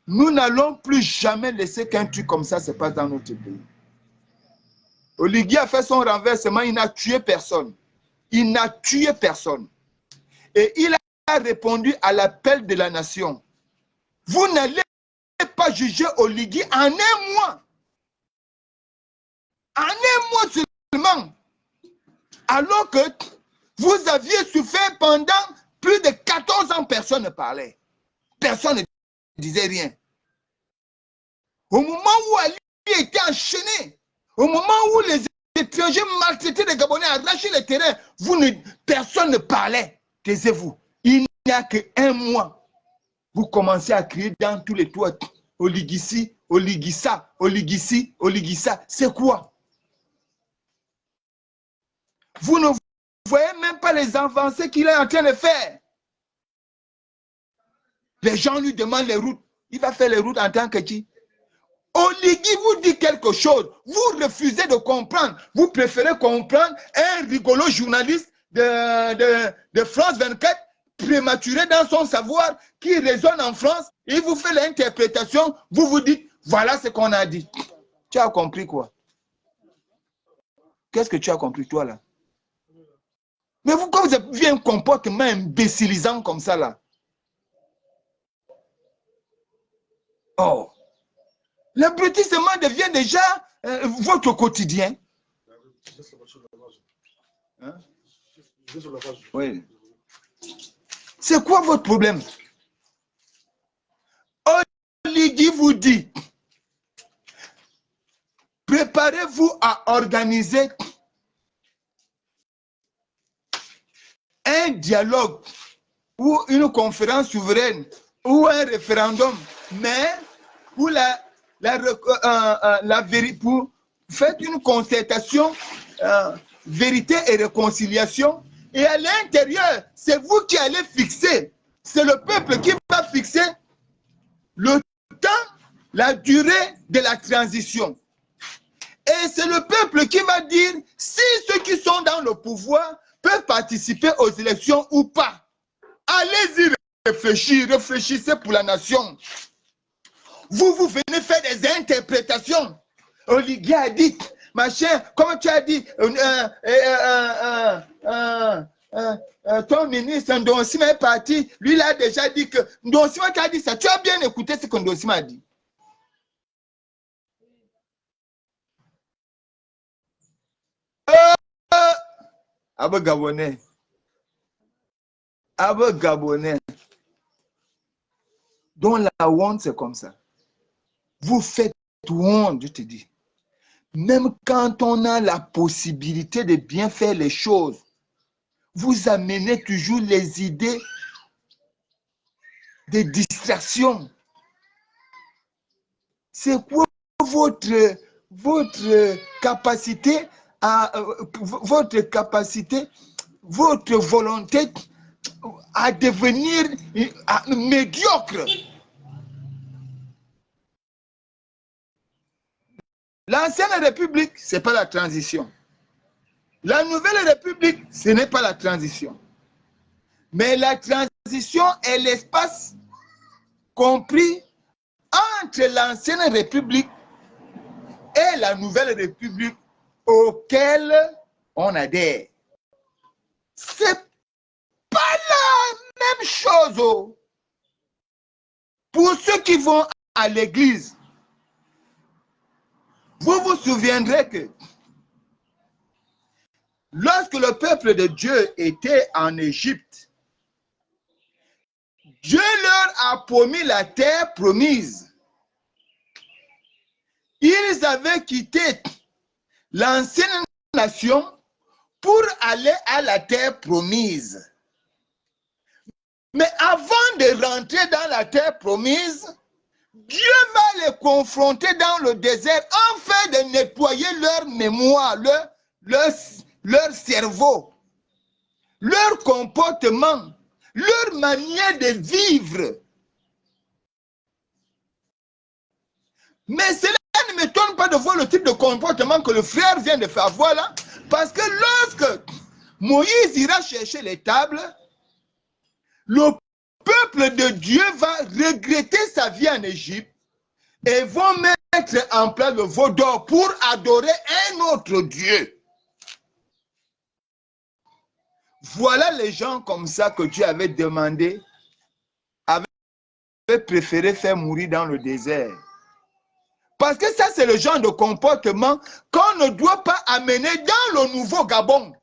nous n'allons plus jamais laisser qu'un truc comme ça se passe dans notre pays. Oligui a fait son renversement, il n'a tué personne. Il n'a tué personne. Et il a répondu à l'appel de la nation. Vous n'allez pas juger Oligui en un mois. En un mois seulement. Alors que vous aviez souffert pendant plus de 14 ans, personne ne parlait. Personne ne disait rien. Au moment où Ali était enchaîné, au moment où les étrangers maltraitaient les Gabonais, arrachaient les terrains, personne ne parlait. Taisez-vous. Il n'y a qu'un mois. Vous commencez à crier dans tous les toits. Oligui, Oligui ça, Oligui, Oligui ça. C'est quoi? Vous ne voyez même pas les avancées qu'il est en train de faire. Les gens lui demandent les routes. Il va faire les routes en tant que qui? Oligui vous dit quelque chose. Vous refusez de comprendre. Vous préférez comprendre un rigolo journaliste de France 24 prématuré dans son savoir qui résonne en France. Il vous fait l'interprétation. Vous vous dites, voilà ce qu'on a dit. Tu as compris quoi? Qu'est-ce que tu as compris toi là? Mais vous, quand vous avez un comportement imbécilisant comme ça là. Oh. L'abrutissement devient déjà votre quotidien. Hein? Oui. C'est quoi votre problème? Oligui vous dit, préparez-vous à organiser un dialogue ou une conférence souveraine ou un référendum, mais pour pour faire une concertation, vérité et réconciliation. Et à l'intérieur, c'est vous qui allez fixer. C'est le peuple qui va fixer le temps, la durée de la transition. Et c'est le peuple qui va dire si ceux qui sont dans le pouvoir peuvent participer aux élections ou pas. Allez-y réfléchir, réfléchissez pour la nation. Vous venez faire des interprétations. Oligui a dit, machin, comment tu as dit, ton ministre Ndonsima est parti, lui il a déjà dit que Ndonsima t'a dit ça. Tu as bien écouté ce que Ndonsima a dit. Abe Gabonais. Abe Gabonais. Donc la honte, c'est comme ça. Vous faites honte, je te dis. Même quand on a la possibilité de bien faire les choses, vous amenez toujours les idées de distraction. C'est quoi votre capacité, votre volonté à devenir médiocre? L'ancienne République, ce n'est pas la transition. La nouvelle République, ce n'est pas la transition. Mais la transition est l'espace compris entre l'ancienne République et la nouvelle République auquel on adhère. C'est pas la même chose. Oh. Pour ceux qui vont à l'église, vous vous souviendrez que lorsque le peuple de Dieu était en Égypte, Dieu leur a promis la terre promise. Ils avaient quitté l'ancienne nation pour aller à la terre promise. Mais avant de rentrer dans la terre promise, Dieu va les confronter dans le désert afin de nettoyer leur mémoire, leur cerveau, leur comportement, leur manière de vivre. Mais cela ne m'étonne pas de voir le type de comportement que le frère vient de faire voir là, parce que lorsque Moïse ira chercher les tables, le peuple de Dieu va regretter sa vie en Égypte et vont mettre en place le veau d'or pour adorer un autre Dieu. Voilà les gens comme ça que Dieu avait demandé, avait préféré faire mourir dans le désert. Parce que ça, c'est le genre de comportement qu'on ne doit pas amener dans le nouveau Gabon.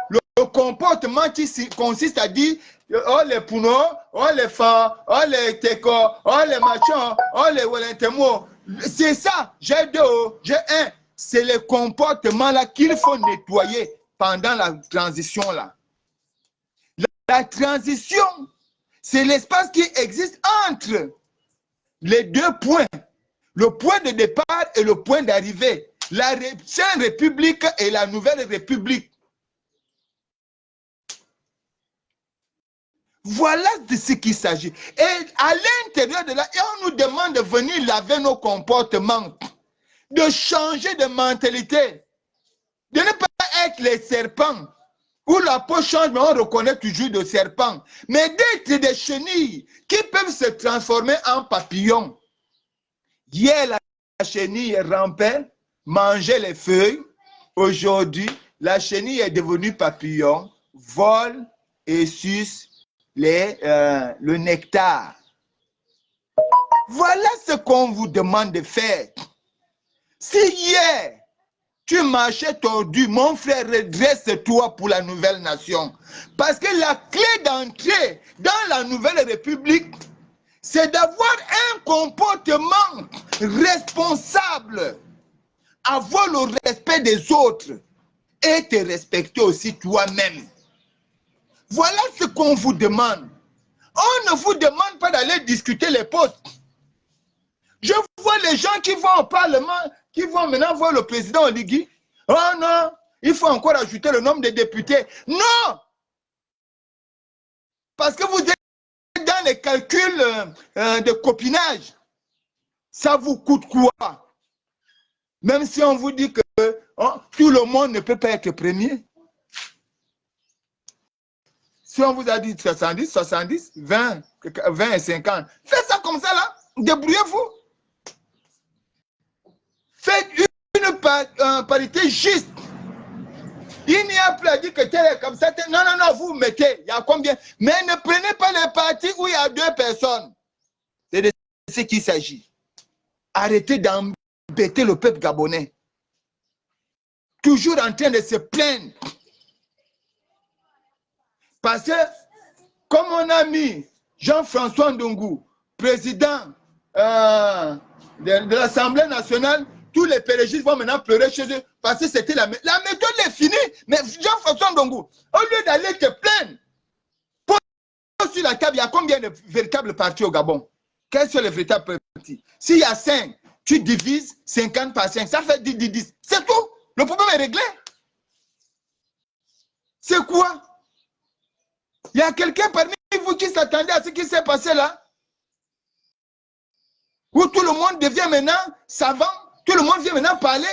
Le comportement qui consiste à dire oh les Puno, oh les Fa, oh les Teko, oh les Machon, oh les Walentemo. C'est ça, j'ai deux, j'ai un. C'est le comportement là qu'il faut nettoyer pendant la transition là. La transition, c'est l'espace qui existe entre les deux points. Le point de départ et le point d'arrivée. La ancienne République et la nouvelle République. Voilà de ce qu'il s'agit. Et à l'intérieur de là, on nous demande de venir laver nos comportements, de changer de mentalité, de ne pas être les serpents, où la peau change, mais on reconnaît toujours de serpents, mais d'être des chenilles qui peuvent se transformer en papillons. Hier, la chenille rampait, mangeait les feuilles. Aujourd'hui, la chenille est devenue papillon, vole et suce le nectar. Voilà ce qu'on vous demande de faire. Si hier, tu marchais tordu, mon frère, redresse-toi pour la nouvelle nation. Parce que la clé d'entrée dans la nouvelle République, c'est d'avoir un comportement responsable, avoir le respect des autres et te respecter aussi toi-même. Voilà ce qu'on vous demande. On ne vous demande pas d'aller discuter les postes. Je vois les gens qui vont au Parlement, qui vont maintenant voir le président Oligui. Oh non, il faut encore ajouter le nombre de députés. Non! Parce que vous êtes dans les calculs de copinage. Ça vous coûte quoi? Même si on vous dit que tout le monde ne peut pas être premier. Si on vous a dit 70, 70, 20, 20 et 50, faites ça comme ça là. Débrouillez-vous. Faites une parité juste. Il n'y a plus à dire que tel est comme ça. Non, non, non, vous mettez. Il y a combien? Mais ne prenez pas les partis où il y a 2 personnes. C'est de ce qu'il s'agit. Arrêtez d'embêter le peuple gabonais. Toujours en train de se plaindre. Parce que, comme on a mis Jean-François Ndongou, président de l'Assemblée nationale, tous les pérégistes vont maintenant pleurer chez eux parce que c'était la méthode est finie. Mais Jean-François Ndongou, au lieu d'aller te plaindre, pose sur la table, il y a combien de véritables partis au Gabon? Quels sont les véritables partis? S'il y a 5, tu divises 50 par 5, ça fait 10. C'est tout. Le problème est réglé. C'est quoi? Il y a quelqu'un parmi vous qui s'attendait à ce qui s'est passé là? Où tout le monde devient maintenant savant, tout le monde vient maintenant parler.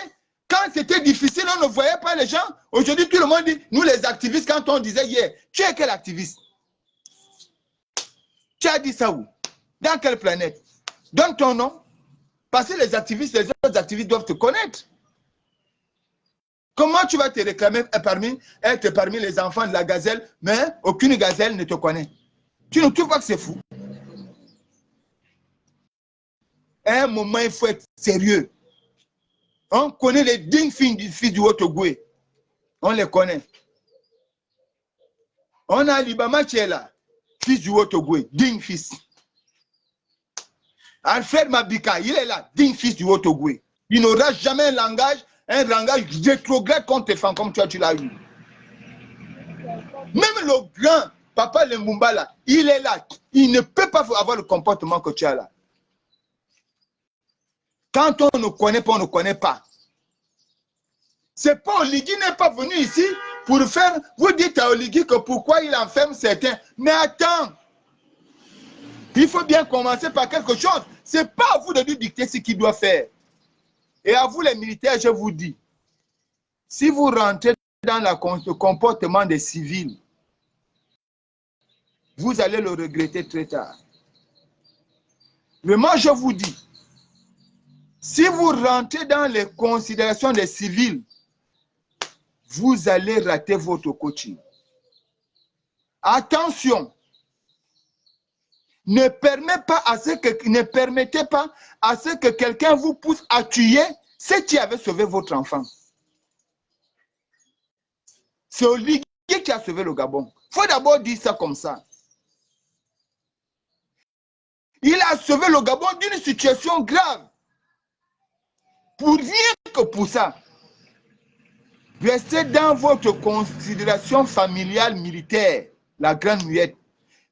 Quand c'était difficile, on ne voyait pas les gens. Aujourd'hui, tout le monde dit, nous les activistes, quand on disait hier, tu es quel activiste? Tu as dit ça où? Dans quelle planète? Donne ton nom. Parce que les activistes, les autres activistes doivent te connaître. Comment tu vas te réclamer être parmi les enfants de la gazelle, mais aucune gazelle ne te connaît? Tu ne trouves pas que c'est fou? À un moment, il faut être sérieux. On connaît les dignes fils du Haut-Ogoué. On les connaît. On a Libama qui est là, fils du Haut-Ogoué, digne fils. Alfred Mabika, il est là, digne fils du Haut-Ogoué. Il n'aura jamais un langage rétrograde contre les femmes comme tu l'as eu. Même le grand papa Lembumba là, il est là. Il ne peut pas avoir le comportement que tu as là. Quand on ne connaît pas, on ne connaît pas. C'est pas Oligui n'est pas venu ici pour faire. Vous dites à Oligui que pourquoi il enferme certains. Mais attends. Il faut bien commencer par quelque chose. C'est pas à vous de lui dicter ce qu'il doit faire. Et à vous les militaires, je vous dis, si vous rentrez dans le comportement des civils, vous allez le regretter très tard. Mais moi, je vous dis, si vous rentrez dans les considérations des civils, vous allez rater votre coaching. Attention, ne permettez pas à ce que quelqu'un vous pousse à tuer ceux qui avaient sauvé votre enfant. C'est Oligui qui a sauvé le Gabon. Il faut d'abord dire ça comme ça. Il a sauvé le Gabon d'une situation grave. Pour rien que pour ça, restez dans votre considération familiale militaire, la grande muette.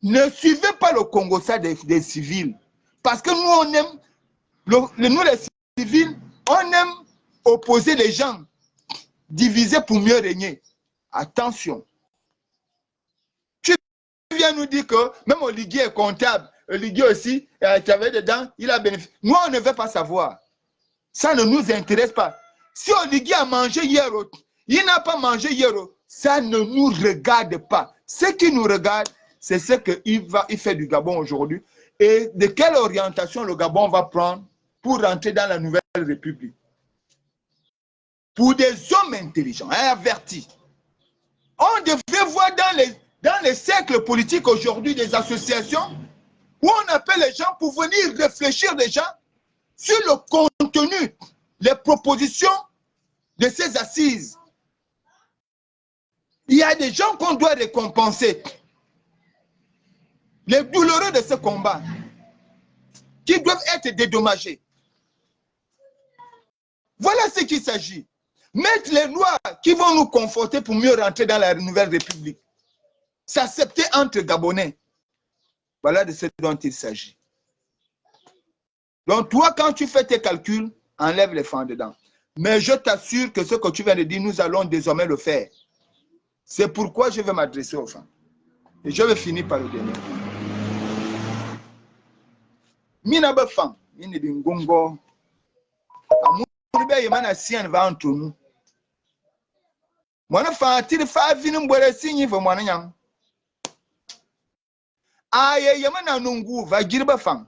Ne suivez pas le Congo-Ça des civils. Parce que nous, on aime, nous les civils, on aime opposer les gens, diviser pour mieux régner. Attention. Tu viens nous dire que même Oligui est comptable, Oligui aussi, qui avait dedans, il a bénéficié. Nous, on ne veut pas savoir. Ça ne nous intéresse pas. Si Oligui a mangé hier, il n'a pas mangé hier, ça ne nous regarde pas. Ce qui nous regarde, c'est ce qu'il fait du Gabon aujourd'hui et de quelle orientation le Gabon va prendre pour rentrer dans la nouvelle République. Pour des hommes intelligents, avertis. On devrait voir dans les cercles politiques aujourd'hui des associations où on appelle les gens pour venir réfléchir déjà sur le contenu, les propositions de ces assises. Il y a des gens qu'on doit récompenser. Les douloureux de ce combat, qui doivent être dédommagés. Voilà ce qu'il s'agit. Mettre les lois qui vont nous conforter pour mieux rentrer dans la nouvelle République. S'accepter entre Gabonais. Voilà de ce dont il s'agit. Donc toi, quand tu fais tes calculs, enlève les fans dedans. Mais je t'assure que ce que tu viens de dire, nous allons désormais le faire. C'est pourquoi je vais m'adresser aux femmes. Et je vais finir par le dernier. Mina ba fam mini bingongo amu be yema na sian va antonu mona fa tiri fa vini mbore sinyi va mona nyam aye yema na nungu va girba fam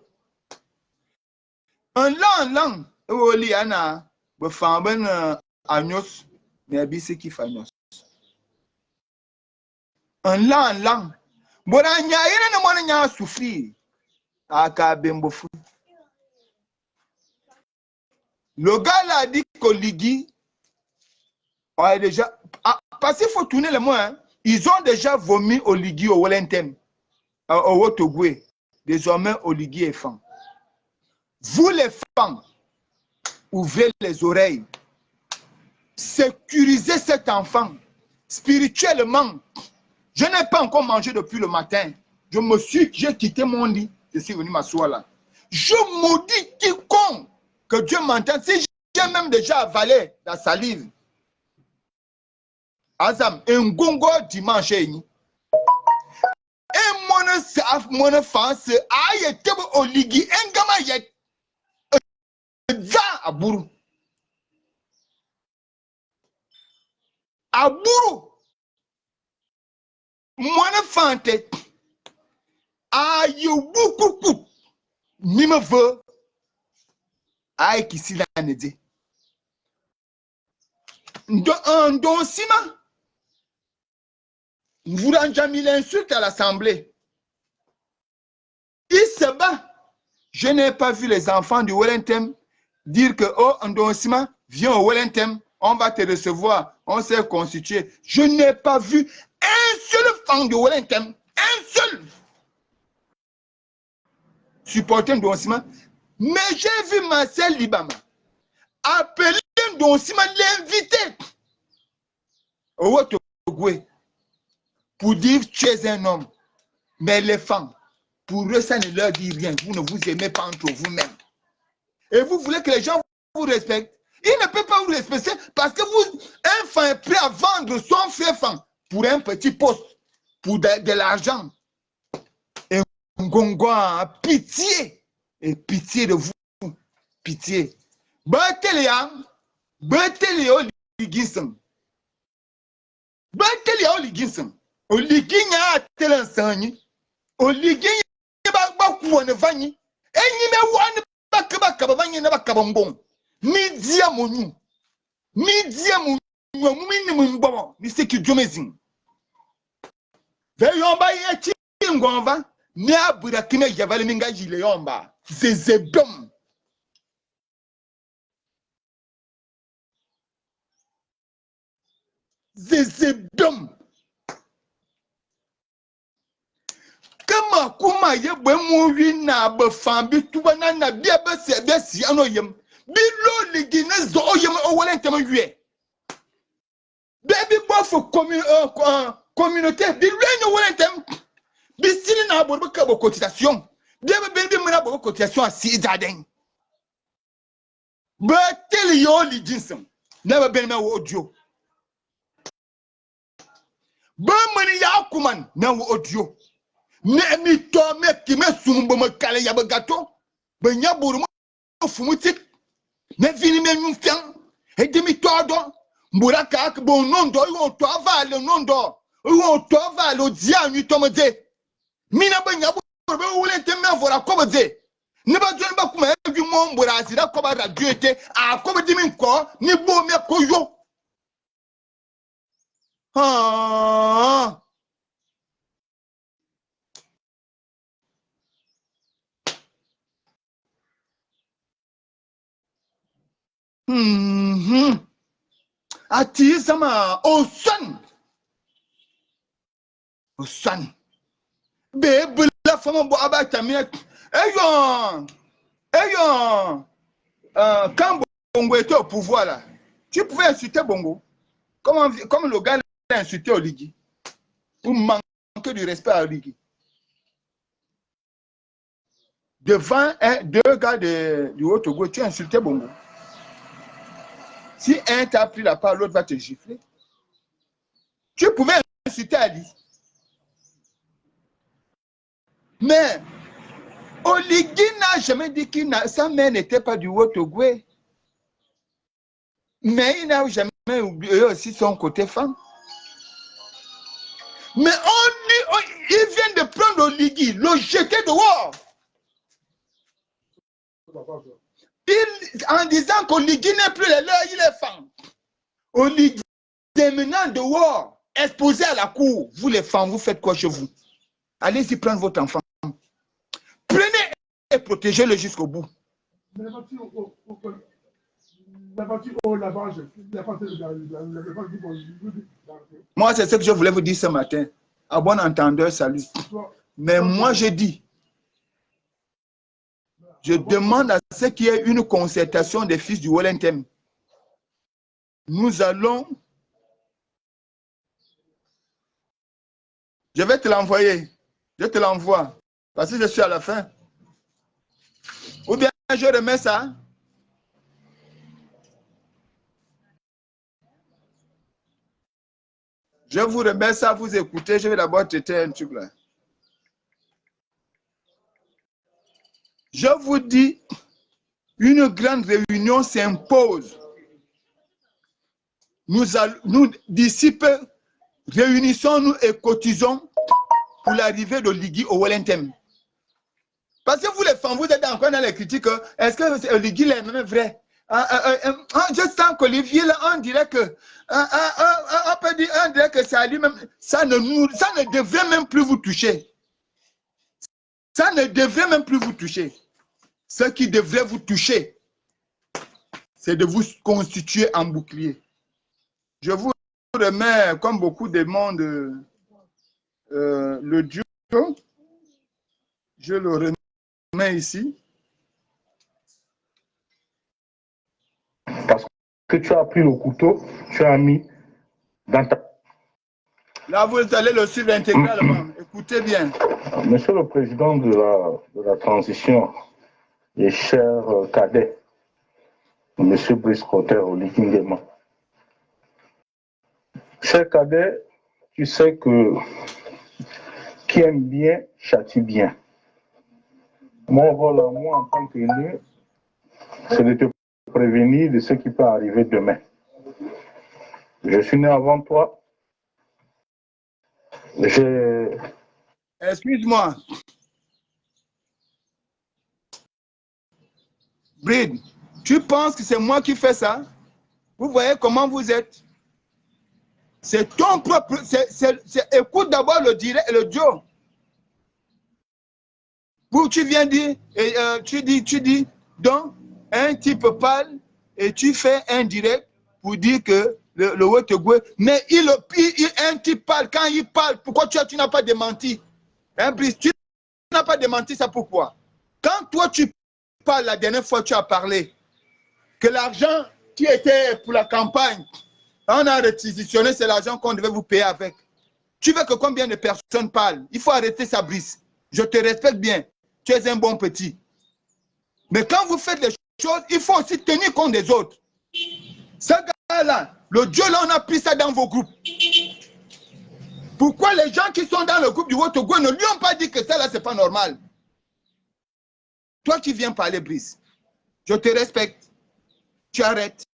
un lan woli ana ba fam ben anyos na bi se ki fanyos Un lan. Bora nya yene ne mona nya souffrir. Aka bembofu. Le gars là a dit qu'Oligui a déjà... parce qu'il faut tourner le mot. Hein. Ils ont déjà vomi Oligui au Wellington, au Wotogwe. Désormais, Oligui est fan. Vous les femmes, ouvrez les oreilles. Sécurisez cet enfant spirituellement. Je n'ai pas encore mangé depuis le matin. J'ai quitté mon lit. Je suis venu m'asseoir là. Je maudis quiconque que Dieu m'entende. Si j'ai même déjà avalé la salive. Azam, un gongo dimanche. Et mon France a été au ligi. Un gamin yet. Za aburu. Aburu. Mon fante. Aïe, beaucoup. Ni me veut. Aïe, qui s'y l'a dit. Don Sima. Vous rendez jamais l'insulte à l'Assemblée. Il se bat. Je n'ai pas vu les enfants du Wellington dire que, oh, Don Sima, viens au Wellington, on va te recevoir, on s'est constitué. Je n'ai pas vu un seul enfant du Wellington, un seul supporter Don Sima. Mais j'ai vu Marcel Libama appeler Don Sima, l'inviter au Wotogwe pour dire tu es un homme. Mais les femmes, pour eux, ça ne leur dit rien. Vous ne vous aimez pas entre vous-même. Et vous voulez que les gens vous respectent. Ils ne peuvent pas vous respecter parce que vous, un fan est prêt à vendre son frère fan pour un petit poste, pour de l'argent. Et Ngongwa, pitié. Et pitié de vous. Pitié. Batelia Liginsam. Batelia Liginsam. Oliginya Telensani. Oliginya Bakwane Vani. Et me one bakabavanye n'abakabambon. Media monu. Media monu. Minimum ni sekijomezin. Veyomba yechi ngomba. Ni abura kime yavale minga jile yomba. Zezebom. Zezebom. Kama kuma yebwe muwi na bafambi tuba na bia besi anoyem. Bilo ligine zo oyem owelente mawie. Baby bof communauté bi lwenyo welente. Bisili na bobo kabo cotisation. Baby mena bobo cotisation a si daden. Betel yo liginsem. Never been my audio. Bamani ya kuman na audio. Ne mi to me ki me sumbo me kale ya bagato. Benya buru mo fumutik. Ne vini me nyumfian. E de mi to do. Mburaka ak bon nondo yo to avale nondo. Yo to avale o dia mi to me de. Mina benya buru be wule te me avora ko de. Ne ba joni ba kuma e vi mo mbura asira ko ba radio ete a ko be mi nko ni bo me ko yo. Ah. Ati sama osan. Bebe la femme bo abata mi. Eyon. Quand Bongo était au pouvoir là, tu pouvais insulter Bongo. Comme le gars l'a insulté Oligui. Pour manquer du respect à Oligui. Devant deux gars du Haut-Togo, tu as insulté Bongo. Si un t'a pris la parole, l'autre va te gifler. Tu pouvais insulter Ali. Mais Oligui n'a jamais dit que sa mère n'était pas du Haut-Togo. Mais il n'a jamais oublié aussi son côté femme. Mais il vient de prendre Oligui, le jeter dehors. En disant qu'Oligui n'est plus le leur, il est femme. Oligui est maintenant dehors. exposé à la cour. Vous les femmes, vous faites quoi chez vous? Allez-y prendre votre enfant. Prenez et protégez-le jusqu'au bout. Moi, c'est ce que je voulais vous dire ce matin. À bon entendeur, salut. Mais moi, je dis, je demande à ce qu'il y ait une concertation des fils du Wellington. Nous allons... Je vais te l'envoyer. Je te l'envoie. Parce que je suis à la fin. Ou bien je remets ça. Je vous remets ça, vous écoutez. Je vais d'abord traiter un truc là. Je vous dis, une grande réunion s'impose. Nous d'ici peu, réunissons-nous et cotisons pour l'arrivée de Ligui au Wellington. Parce que vous les femmes, vous êtes encore dans les critiques. Est-ce que Ligui est même vrai? Je sens qu'Olivier, on dirait que on peut dire, on dirait que c'est à lui-même. Ça ne devrait même plus vous toucher. Ça ne devrait même plus vous toucher. Ce qui devrait vous toucher, c'est de vous constituer en bouclier. Je vous remets, comme beaucoup de monde, le Dieu. Je le remets ici. Parce que tu as pris le couteau, tu as mis dans ta... Là, vous allez le suivre intégralement. Écoutez bien. Monsieur le Président de la transition, et cher cadet, Monsieur Brice Cotter Olikingema. Cher cadet, tu sais que qui aime bien, châtie bien. Mon rôle à moi en tant qu'élu, c'est de te prévenir de ce qui peut arriver demain. Je suis né avant toi. Excuse-moi. Bride, tu penses que c'est moi qui fais ça? Vous voyez comment vous êtes? C'est ton propre... écoute d'abord le duo. Où tu viens dire, tu dis, donc, un type parle et tu fais un direct pour dire que le Wetogwe, mais un type parle, quand il parle, pourquoi tu n'as pas démenti? Hein, Brice, tu n'as pas démenti ça, pourquoi? Quand toi tu parles, la dernière fois tu as parlé, que l'argent qui était pour la campagne, on a réquisitionné, c'est l'argent qu'on devait vous payer avec. Tu veux que combien de personnes parlent? Il faut arrêter ça, Brice. Je te respecte bien. Tu es un bon petit. Mais quand vous faites les choses, il faut aussi tenir compte des autres. Ce gars-là, le Dieu là, on a pris ça dans vos groupes. Pourquoi les gens qui sont dans le groupe du Wotogwe ne lui ont pas dit que ça là, c'est pas normal? Toi qui viens parler, Brice, je te respecte. Tu arrêtes.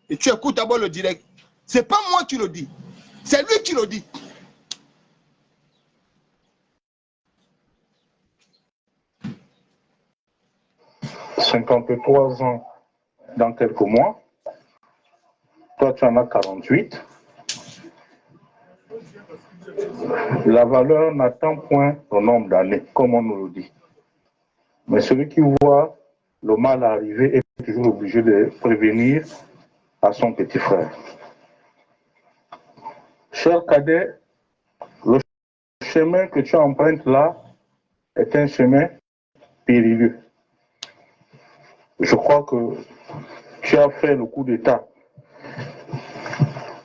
Et tu écoutes d'abord le direct. C'est pas moi qui le dis. C'est lui qui le dit. « 53 ans dans quelques mois. Toi, tu en as 48. La valeur n'attend point le nombre d'années, comme on nous le dit. Mais celui qui voit le mal arriver est toujours obligé de prévenir à son petit frère. Cher cadet, le chemin que tu empruntes là est un chemin périlleux. Je crois que tu as fait le coup d'État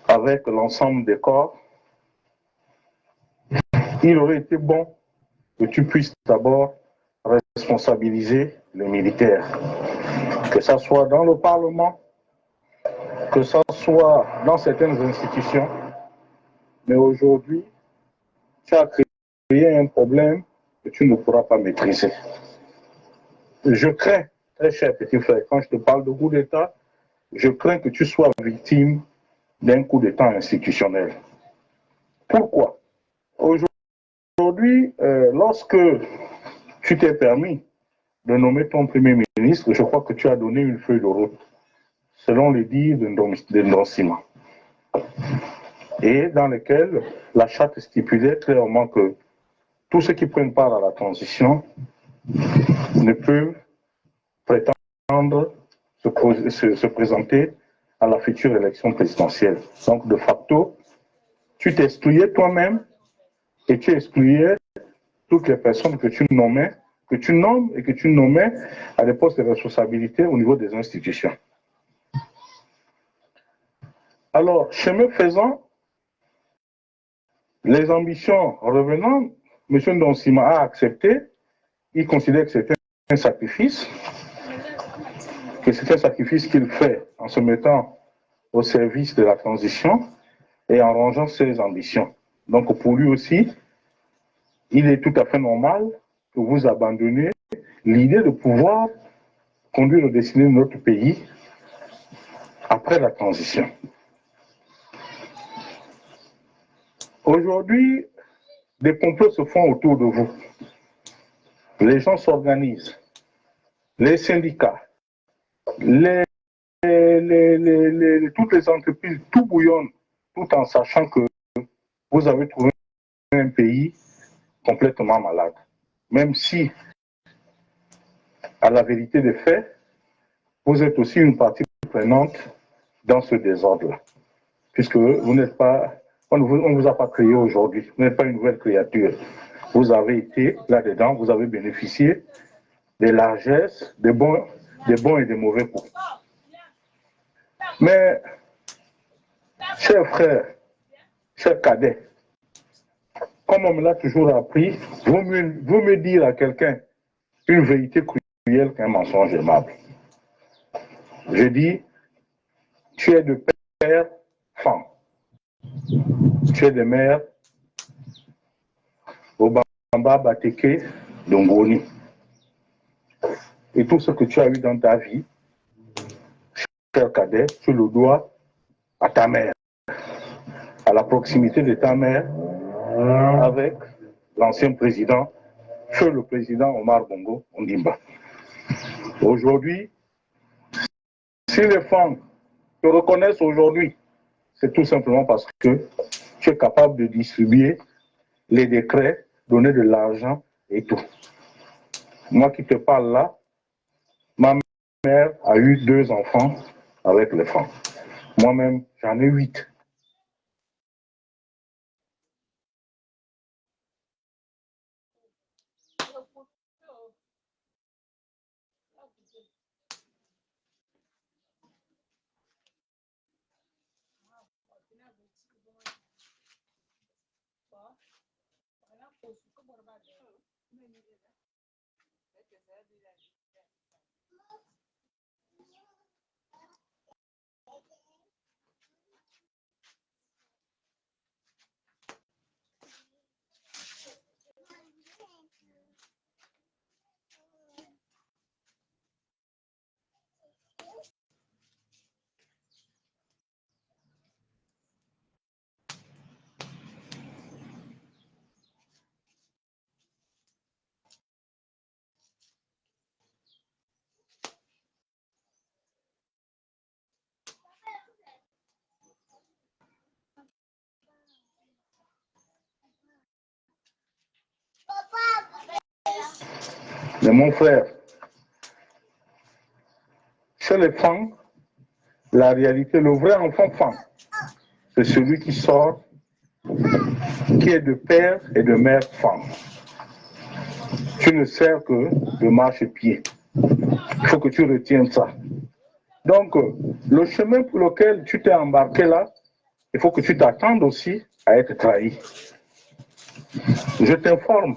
avec l'ensemble des corps. Il aurait été bon que tu puisses d'abord responsabiliser les militaires, que ce soit dans le Parlement, que ce soit dans certaines institutions. Mais aujourd'hui, tu as créé un problème que tu ne pourras pas maîtriser. Je crains, très cher petit frère, quand je te parle de coup d'État, je crains que tu sois victime d'un coup d'État institutionnel. Pourquoi? Aujourd'hui, lorsque tu t'es permis de nommer ton Premier ministre, je crois que tu as donné une feuille de route, selon les dires de Ndonsima. et dans lesquels la charte stipulait clairement que tous ceux qui prennent part à la transition ne peuvent prétendre se présenter à la future élection présidentielle. Donc, de facto, tu t'excluais toi-même et tu excluais toutes les personnes que tu nommais, que tu nommes et que tu nommais à des postes de responsabilité au niveau des institutions. Alors, chemin faisant, les ambitions revenant, M. Ndonsima a accepté, il considère que c'était un sacrifice, qu'il fait en se mettant au service de la transition et en rangeant ses ambitions. Donc pour lui aussi, il est tout à fait normal que vous abandonniez l'idée de pouvoir conduire le destin de notre pays après la transition. Aujourd'hui, des complots se font autour de vous. Les gens s'organisent. Les syndicats, toutes les entreprises, tout bouillonne, tout en sachant que vous avez trouvé un pays complètement malade. Même si, à la vérité des faits, vous êtes aussi une partie prenante dans ce désordre-là. Puisque vous n'êtes pas, on ne vous a pas créé aujourd'hui, vous n'êtes pas une nouvelle créature. Vous avez été là-dedans, vous avez bénéficié des largesses, des bons et des mauvais coups. Mais, chers frères, chers cadets, comme on me l'a toujours appris, vaut mieux dire à quelqu'un une vérité cruelle qu'un mensonge aimable. Je dis, tu es de père femme. Tu es de mère Obamba Bateke Dongoni. Et tout ce que tu as eu dans ta vie, cher cadet, tu le dois à ta mère, à la proximité de ta mère avec l'ancien président, feu le président Omar Bongo Ondimba. Aujourd'hui, si les femmes te reconnaissent aujourd'hui, c'est tout simplement parce que tu es capable de distribuer les décrets, donner de l'argent et tout. Moi qui te parle là, ma mère a eu 2 enfants avec les femmes. Moi-même, j'en ai 8. Mais mon frère, chez les femmes, la réalité, le vrai enfant femme, c'est celui qui sort, qui est de père et de mère femme. Tu ne sers que de marche-pied. Il faut que tu retiennes ça. Donc, le chemin pour lequel tu t'es embarqué là, il faut que tu t'attendes aussi à être trahi. Je t'informe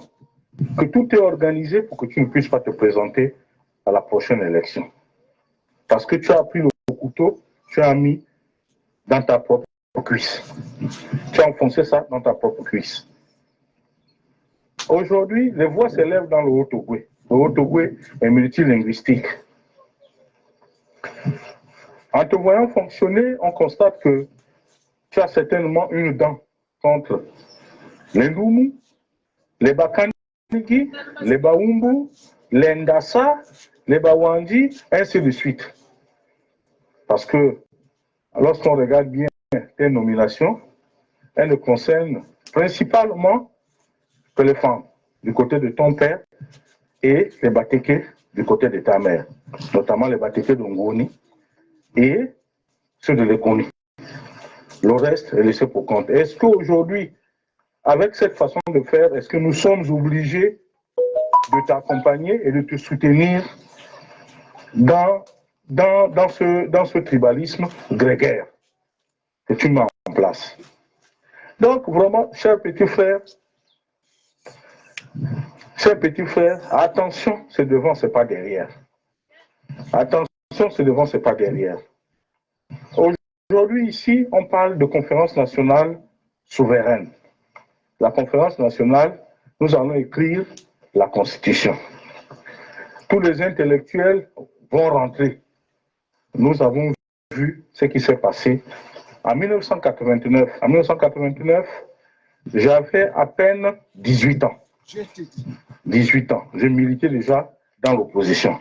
que tout est organisé pour que tu ne puisses pas te présenter à la prochaine élection. Parce que tu as pris le couteau, tu as mis dans ta propre cuisse. Tu as enfoncé ça dans ta propre cuisse. Aujourd'hui, les voix s'élèvent dans le Haut-Ogooué. Le Haut-Ogooué est multilinguistique. En te voyant fonctionner, on constate que tu as certainement une dent contre les Lumu, les Bakanigi, les Baumbu, les Ndassa, les Bawandi, ainsi de suite. Parce que lorsqu'on regarde bien tes nominations, elle ne concerne principalement que les femmes du côté de ton père et les Batéké du côté de ta mère, notamment les Batéké de Ngoni et ceux de l'Ekoni. Le reste est laissé pour compte. Est-ce qu'aujourd'hui, avec cette façon de faire, est-ce que nous sommes obligés de t'accompagner et de te soutenir dans ce tribalisme grégaire que tu mets en place? Donc, vraiment, chers petits frères, attention, c'est devant, c'est pas derrière. Attention, c'est devant, c'est pas derrière. Aujourd'hui, ici, on parle de conférence nationale souveraine. La conférence nationale, nous allons écrire la Constitution. Tous les intellectuels vont rentrer. Nous avons vu ce qui s'est passé en 1989. En 1989, j'avais à peine 18 ans. 18 ans. J'ai milité déjà dans l'opposition.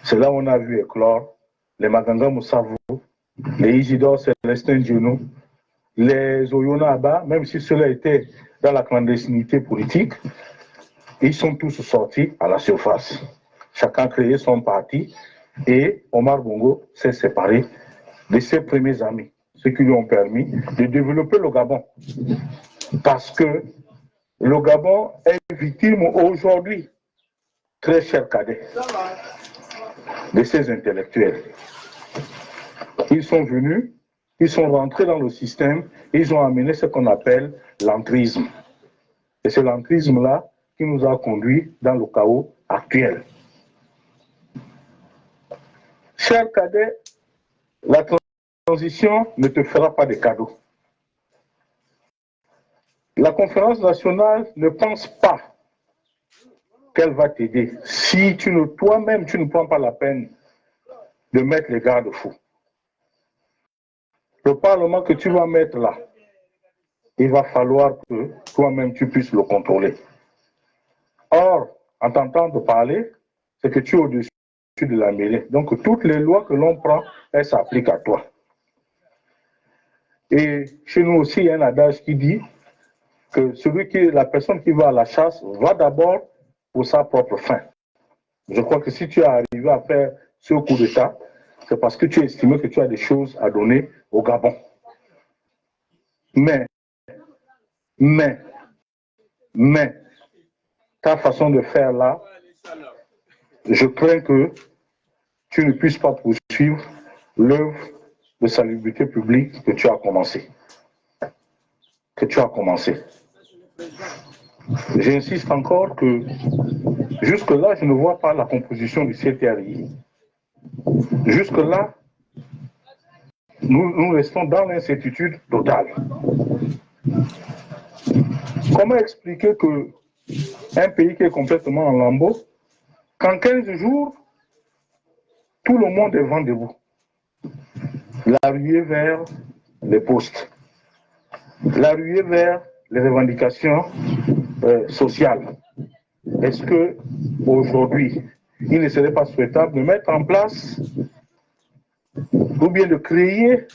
C'est là où on a vu éclore les Maganga Moussavou, les Isidore Célestin Diono, les Oyona Abba, même si cela était dans la clandestinité politique, ils sont tous sortis à la surface. Chacun a créé son parti et Omar Bongo s'est séparé de ses premiers amis, ce qui lui ont permis de développer le Gabon. Parce que le Gabon est victime aujourd'hui, très cher cadet, de ces intellectuels. Ils sont venus, ils sont rentrés dans le système, ils ont amené ce qu'on appelle l'entrisme. Et c'est l'entrisme-là qui nous a conduits dans le chaos actuel. Cher cadet, la transition ne te fera pas de cadeaux. La conférence nationale ne pense pas qu'elle va t'aider si toi-même tu ne prends pas la peine de mettre les garde-fous. Le Parlement que tu vas mettre là, il va falloir que toi-même tu puisses le contrôler. Or, en t'entendant parler, c'est que tu es au-dessus de la mêlée. Donc, toutes les lois que l'on prend, elles s'appliquent à toi. Et chez nous aussi, il y a un adage qui dit que la personne qui va à la chasse va d'abord pour sa propre faim. Je crois que si tu es arrivé à faire ce coup d'État, c'est parce que tu estimes que tu as des choses à donner au Gabon. Mais, ta façon de faire là, je crains que tu ne puisses pas poursuivre l'œuvre de salubrité publique que tu as commencé. J'insiste encore que jusque-là, je ne vois pas la composition du CTRI. Jusque-là, nous restons dans l'incertitude totale. Comment expliquer qu'un pays qui est complètement en lambeaux, qu'en 15 jours, tout le monde est vent debout? La ruée vers les postes, la ruée vers les revendications sociales. Est-ce que aujourd'hui, il ne serait pas souhaitable de mettre en place ou bien de créer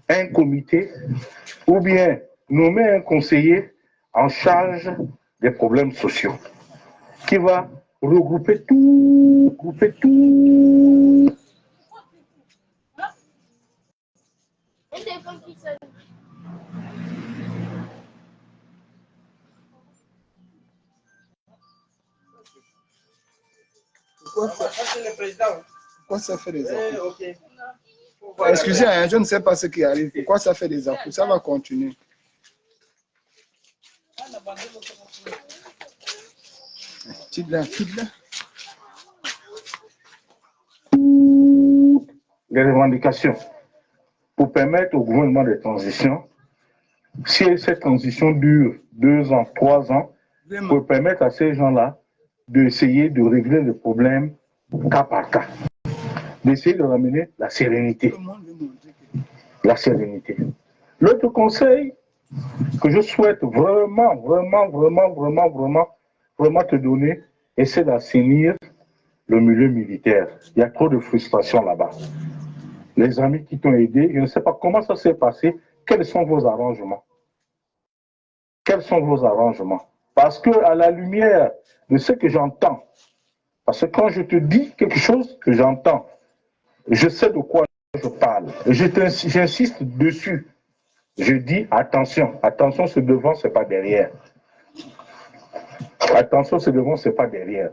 un comité ou bien nommer un conseiller en charge des problèmes sociaux qui va regrouper tout. Pourquoi ça fait des affres? Excusez, hein, je ne sais pas ce qui arrive. Pourquoi ça fait des affres? Ça va continuer. Les revendications pour permettre au gouvernement de transition, si cette transition dure 2 ans, 3 ans, pour permettre à ces gens-là d'essayer de régler le problème cas par cas, d'essayer de ramener la sérénité. L'autre conseil que je souhaite vraiment te donner, c'est d'assainir le milieu militaire. Il y a trop de frustration là-bas. Les amis qui t'ont aidé, je ne sais pas comment ça s'est passé, quels sont vos arrangements? quels sont vos arrangements? Parce que à la lumière de ce que j'entends, parce que quand je te dis quelque chose que j'entends, je sais de quoi je parle. Et j'insiste dessus. Je dis attention. Attention, c'est devant, c'est pas derrière. Attention, c'est devant, c'est pas derrière.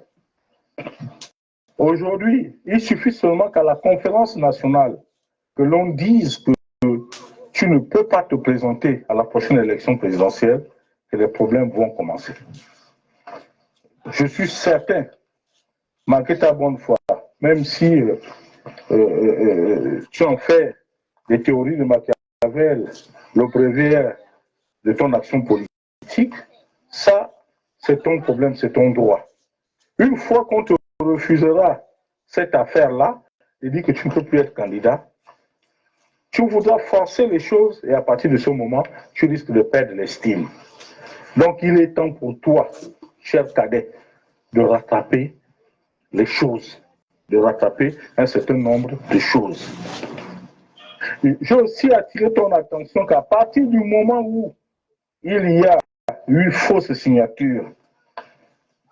Aujourd'hui, il suffit seulement qu'à la conférence nationale, que l'on dise que tu ne peux pas te présenter à la prochaine élection présidentielle, que les problèmes vont commencer. Je suis certain, malgré ta bonne foi, même si tu en fais des théories de Machiavel, le brevet de ton action politique, ça, c'est ton problème, c'est ton droit. Une fois qu'on te refusera cette affaire-là, et dit que tu ne peux plus être candidat, tu voudras forcer les choses et à partir de ce moment, tu risques de perdre l'estime. Donc, il est temps pour toi, cher cadet, de rattraper les choses, de rattraper un certain nombre de choses. J'ai aussi attiré ton attention qu'à partir du moment où il y a eu fausses signatures,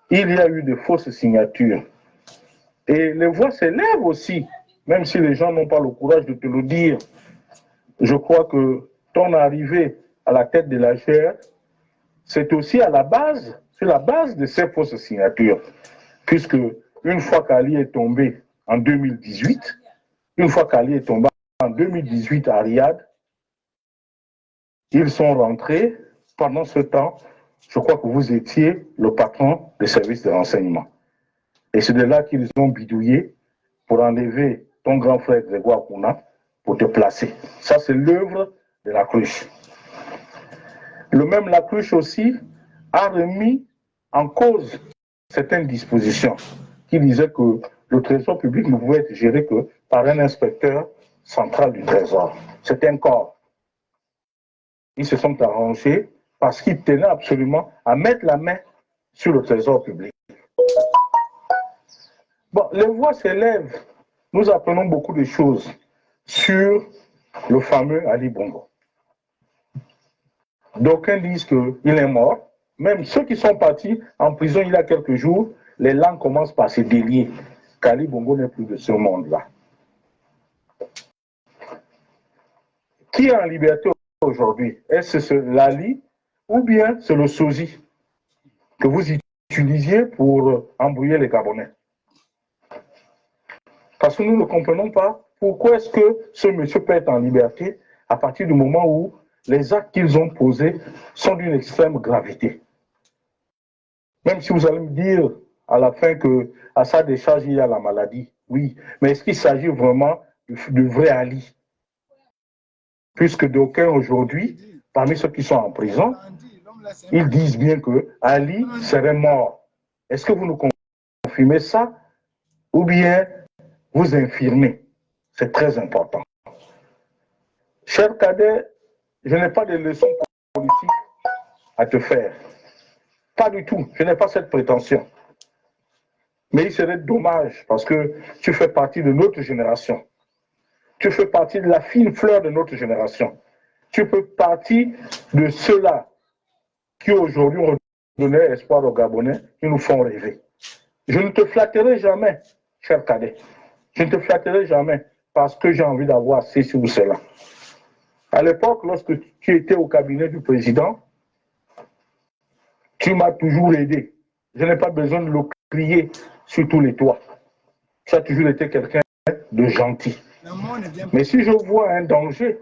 il y a eu de fausses signatures, et les voix s'élèvent aussi, même si les gens n'ont pas le courage de te le dire. Je crois que ton arrivée à la tête de la GR, c'est aussi à la base, sur la base de ces fausses signatures, puisque une fois qu'Ali est tombé en 2018, une fois qu'Ali est tombé en 2018 à Riyad, ils sont rentrés. Pendant ce temps, je crois que vous étiez le patron des services de renseignement. Et c'est de là qu'ils ont bidouillé pour enlever ton grand frère Grégoire Kouna pour te placer. Ça, c'est l'œuvre de la cruche. Le même Lacruche aussi a remis en cause certaines dispositions qui disaient que le trésor public ne pouvait être géré que par un inspecteur central du trésor. C'est un corps. Ils se sont arrangés parce qu'ils tenaient absolument à mettre la main sur le trésor public. Bon, les voix s'élèvent. Nous apprenons beaucoup de choses sur le fameux Ali Bongo. D'aucuns disent qu'il est mort. Même ceux qui sont partis en prison il y a quelques jours, les langues commencent par se délier. qu'Ali Bongo n'est plus de ce monde-là. Qui est en liberté aujourd'hui? Est-ce que l'Ali ou bien c'est le sosie que vous utilisiez pour embrouiller les Gabonais? Parce que nous ne comprenons pas pourquoi est-ce que ce monsieur peut être en liberté à partir du moment où les actes qu'ils ont posés sont d'une extrême gravité. Même si vous allez me dire à la fin qu'à sa décharge, il y a la maladie, oui, mais est-ce qu'il s'agit vraiment du vrai Ali? Puisque d'aucuns aujourd'hui, parmi ceux qui sont en prison, ils disent bien que Ali serait mort. Est-ce que vous nous confirmez ça ou bien vous infirmez? C'est très important. Cher cadet, je n'ai pas de leçons politiques à te faire. Pas du tout. Je n'ai pas cette prétention. Mais il serait dommage parce que tu fais partie de notre génération. Tu fais partie de la fine fleur de notre génération. Tu fais partie de ceux-là qui aujourd'hui ont donné espoir aux Gabonais, qui nous font rêver. Je ne te flatterai jamais, cher cadet. Je ne te flatterai jamais parce que j'ai envie d'avoir ceci ou cela. À l'époque, lorsque tu étais au cabinet du président, tu m'as toujours aidé. Je n'ai pas besoin de le crier sur tous les toits. Tu as toujours été quelqu'un de gentil. Mais si je vois un danger,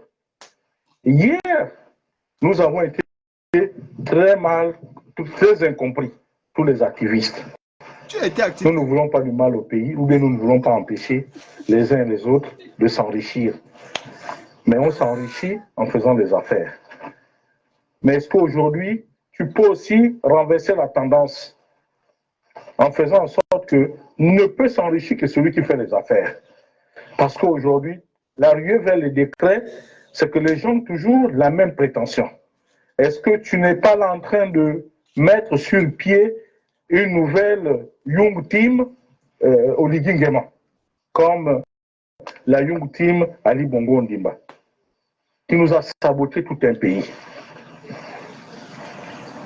hier, nous avons été très mal, très incompris, tous les activistes. Nous ne voulons pas du mal au pays, ou bien nous ne voulons pas empêcher les uns et les autres de s'enrichir. Mais on s'enrichit en faisant des affaires. Mais est-ce qu'aujourd'hui, tu peux aussi renverser la tendance en faisant en sorte que ne peut s'enrichir que celui qui fait les affaires? Parce qu'aujourd'hui, la ruée vers les décrets, c'est que les gens ont toujours la même prétention. Est-ce que tu n'es pas là en train de mettre sur le pied une nouvelle Young Team Oligui Nguema, comme la Young Team Ali Bongo Ondimba, qui nous a saboté tout un pays?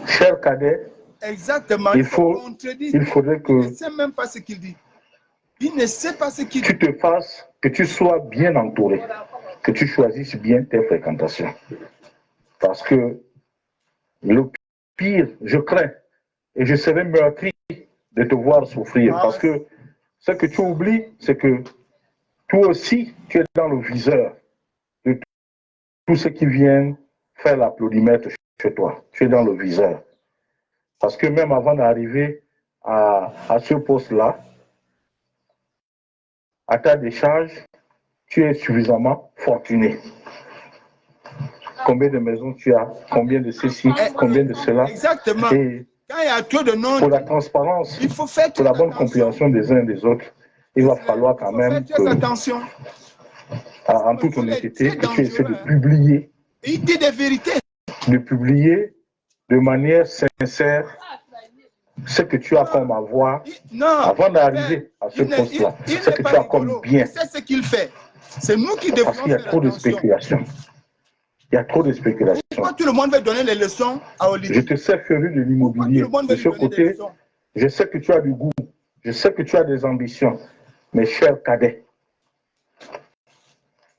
Cher cadet, exactement, il faudrait il ne que sait même pas ce qu'il dit. Il ne sait pas ce qu'il tu te fasses, que tu sois bien entouré, que tu choisisses bien tes fréquentations. Parce que le pire, je crains, et je serais meurtri de te voir souffrir. Parce que ce que tu oublies, c'est que toi aussi, tu es dans le viseur de tous ceux qui viennent faire l'applaudimètre chez toi. Tu es dans le viseur. Parce que même avant d'arriver à ce poste-là, à ta décharge, tu es suffisamment fortuné. Combien de maisons tu as, combien de ceci, combien de cela. Exactement. Et quand il y a trop de noms, pour la transparence, il faut faire pour la bonne compréhension des uns et des autres, il va falloir quand même que, attention. En toute honnêteté, que tu essaies de publier. Il dit des vérités. De publier de manière sincère ce que tu as comme avoir avant d'arriver à ce poste-là. Ce que tu as comme bien. C'est ce qu'il fait. C'est nous qui devons. Parce qu'il y a trop de spéculation. Il y a trop de spéculation. Pourquoi tout le monde veut donner les leçons à Olivier? Je te sais féru de l'immobilier. De ce côté, je sais que tu as du goût. Je sais que tu as des ambitions. Mes chers cadets,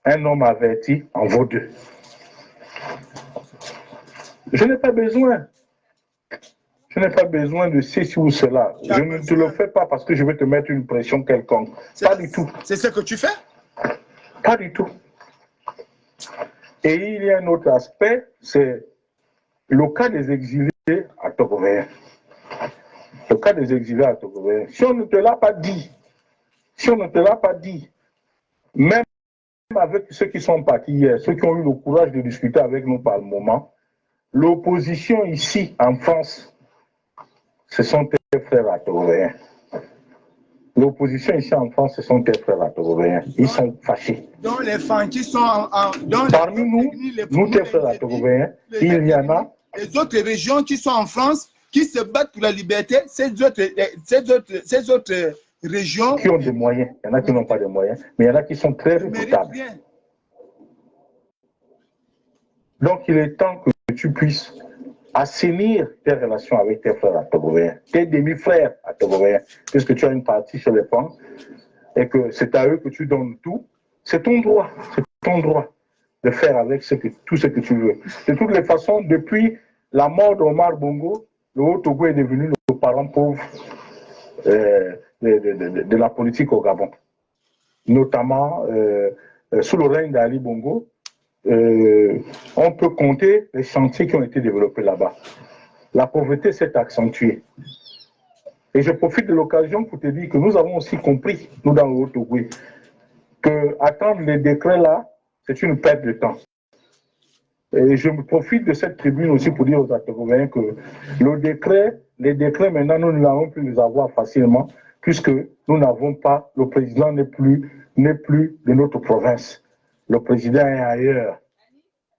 un homme averti en vaut deux. Je n'ai pas besoin. Je n'ai pas besoin de ceci ou cela. Je ne te le fais pas parce que je veux te mettre une pression quelconque. Pas du tout. C'est ce que tu fais? Pas du tout. Et il y a un autre aspect, c'est le cas des exilés à Togovéen. Le cas des exilés à Togovéen. Si on ne te l'a pas dit, même avec ceux qui sont partis hier, ceux qui ont eu le courage de discuter avec nous par le moment, l'opposition ici en France, ce sont tes frères à Togovéen. L'opposition ici en France, ce sont tes frères à Togovéen. Ils sont fâchés. Donc les femmes qui sont parmi nous tes frères à Togovéen, il y en a. Les autres régions qui sont en France, qui se battent pour la liberté, ces autres régions. Qui ont des moyens. Il y en a qui n'ont pas de moyens, mais il y en a qui sont très redoutables. Donc il est temps que tu puisses assainir tes relations avec tes frères à Togovéen, tes demi-frères à Togovéen, puisque tu as une partie chez les femmes et que c'est à eux que tu donnes tout. C'est ton droit de faire avec tout ce que tu veux. De toutes les façons, depuis la mort d'Omar Bongo, le Haut-Togo est devenu le parent pauvre de la politique au Gabon. Notamment, sous le règne d'Ali Bongo, on peut compter les chantiers qui ont été développés là-bas. La pauvreté s'est accentuée. Et je profite de l'occasion pour te dire que nous avons aussi compris, nous dans le Haut-Togo, que attendre les décrets là, c'est une perte de temps. Et je me profite de cette tribune aussi pour dire aux Togovéens que les décrets maintenant, nous n'allons plus les avoir facilement, puisque nous n'avons pas, le président n'est plus de notre province. Le président est ailleurs.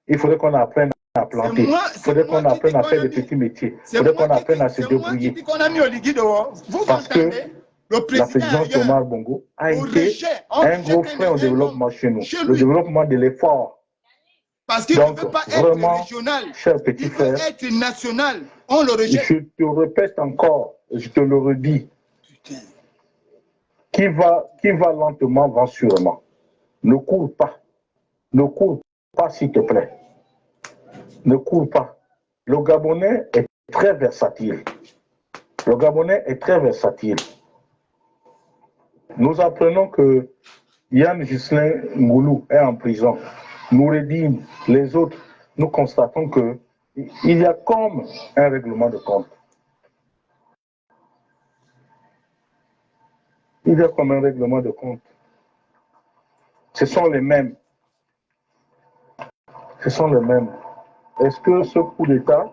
Il faudrait qu'on apprenne à planter. Il faudrait qu'on apprenne à faire des petits métiers. Il faudrait qu'on apprenne à se débrouiller. Parce que la présidence d'Omar Bongo a été un gros frein au développement chez nous. Le développement de l'effort. Parce qu'il ne veut pas être régional. Cher petit frère, être national. On le rejette. Je te répète encore, je te le redis. Putain. Qui va lentement va sûrement. Ne cours pas. Ne cours pas, s'il te plaît. Ne cours pas. Le Gabonais est très versatile. Le Gabonais est très versatile. Nous apprenons que Yann Ghislain Ngoulou est en prison. Noureddin, les autres, nous constatons qu'il y a comme un règlement de compte. Il y a comme un règlement de compte. Ce sont les mêmes. Ce sont les mêmes. Est-ce que ce coup d'État,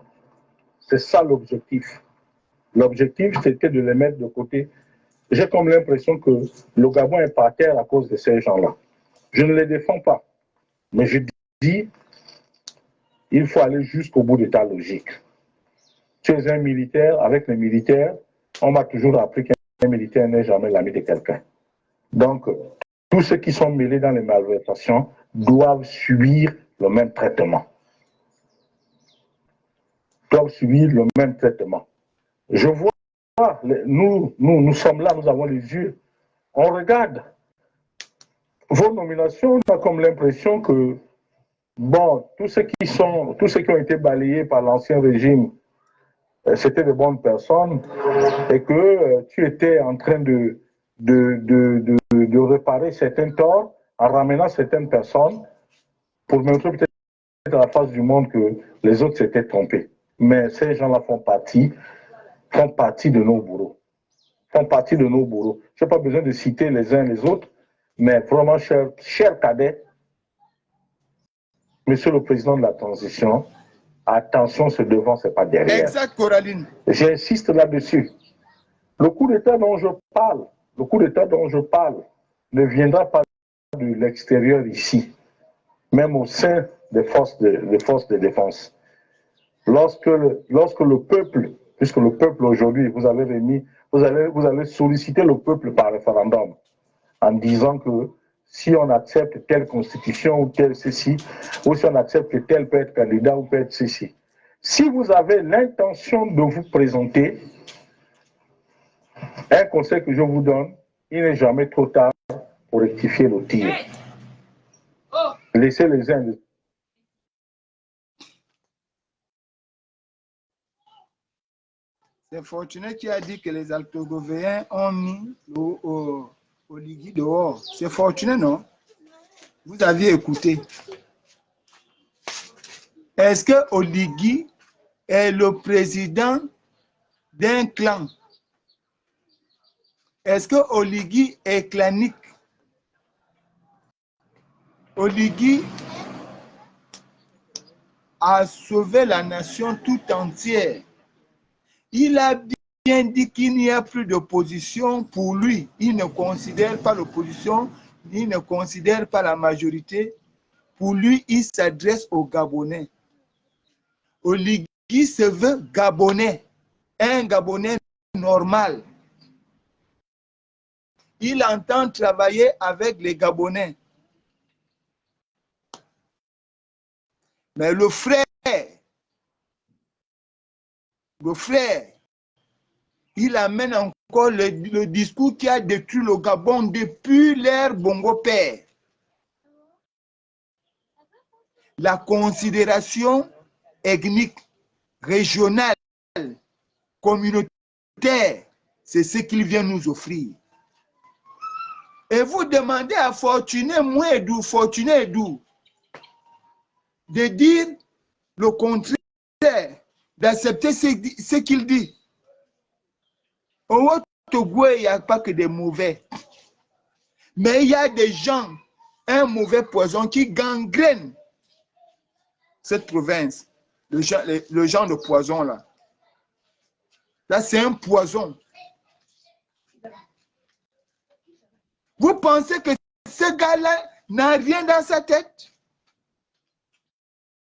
c'est ça l'objectif? L'objectif, c'était de les mettre de côté. J'ai comme l'impression que le Gabon est par terre à cause de ces gens-là. Je ne les défends pas. Mais je dis, il faut aller jusqu'au bout de ta logique. Tu es un militaire, avec les militaires, on m'a toujours appris qu'un militaire n'est jamais l'ami de quelqu'un. Donc, tous ceux qui sont mêlés dans les malversations doivent subir le même traitement. doivent subir le même traitement. Je vois, nous sommes là, nous avons les yeux. On regarde vos nominations, on a comme l'impression que, bon, tous ceux qui ont été balayés par l'ancien régime, c'était de bonnes personnes et que tu étais en train de réparer certains torts en ramenant certaines personnes pour montrer peut-être à la face du monde que les autres s'étaient trompés. Mais ces gens-là font partie de nos bourreaux. Font partie de nos bourreaux. Je n'ai pas besoin de citer les uns les autres, mais vraiment, cher cadet, Monsieur le Président de la Transition, attention, ce devant, ce n'est pas derrière. Exact, Coraline. J'insiste là-dessus. Le coup d'État dont je parle, ne viendra pas de l'extérieur ici, même au sein des forces de défense. Lorsque le peuple, puisque le peuple aujourd'hui, vous allez solliciter le peuple par référendum en disant que si on accepte telle constitution ou telle ceci, ou si on accepte que tel peut être candidat ou peut être ceci. Si vous avez l'intention de vous présenter, un conseil que je vous donne, il n'est jamais trop tard pour rectifier le tir. Laissez les uns. C'est Fortuné qui a dit que les Altogovéens ont mis Oligui dehors. C'est Fortuné, non? Vous aviez écouté. Est-ce que Oligui est le président d'un clan? Est-ce que Oligui est clanique? Oligui a sauvé la nation tout entière. Il a bien dit qu'il n'y a plus d'opposition pour lui. Il ne considère pas l'opposition, il ne considère pas la majorité. Pour lui, il s'adresse aux Gabonais. Oligui se veut Gabonais, un Gabonais normal. Il entend travailler avec les Gabonais. Mais le frère, il amène encore le discours qui a détruit le Gabon depuis l'ère Bongo Père. La considération ethnique, régionale, communautaire, c'est ce qu'il vient nous offrir. Et vous demandez à Fortuné Mouedou, de dire le contraire, d'accepter ce qu'il dit. Au Togo, il n'y a pas que des mauvais. Mais il y a des gens, un mauvais poison qui gangrène cette province. Le genre de poison là. Là, c'est un poison. Vous pensez que ce gars-là n'a rien dans sa tête?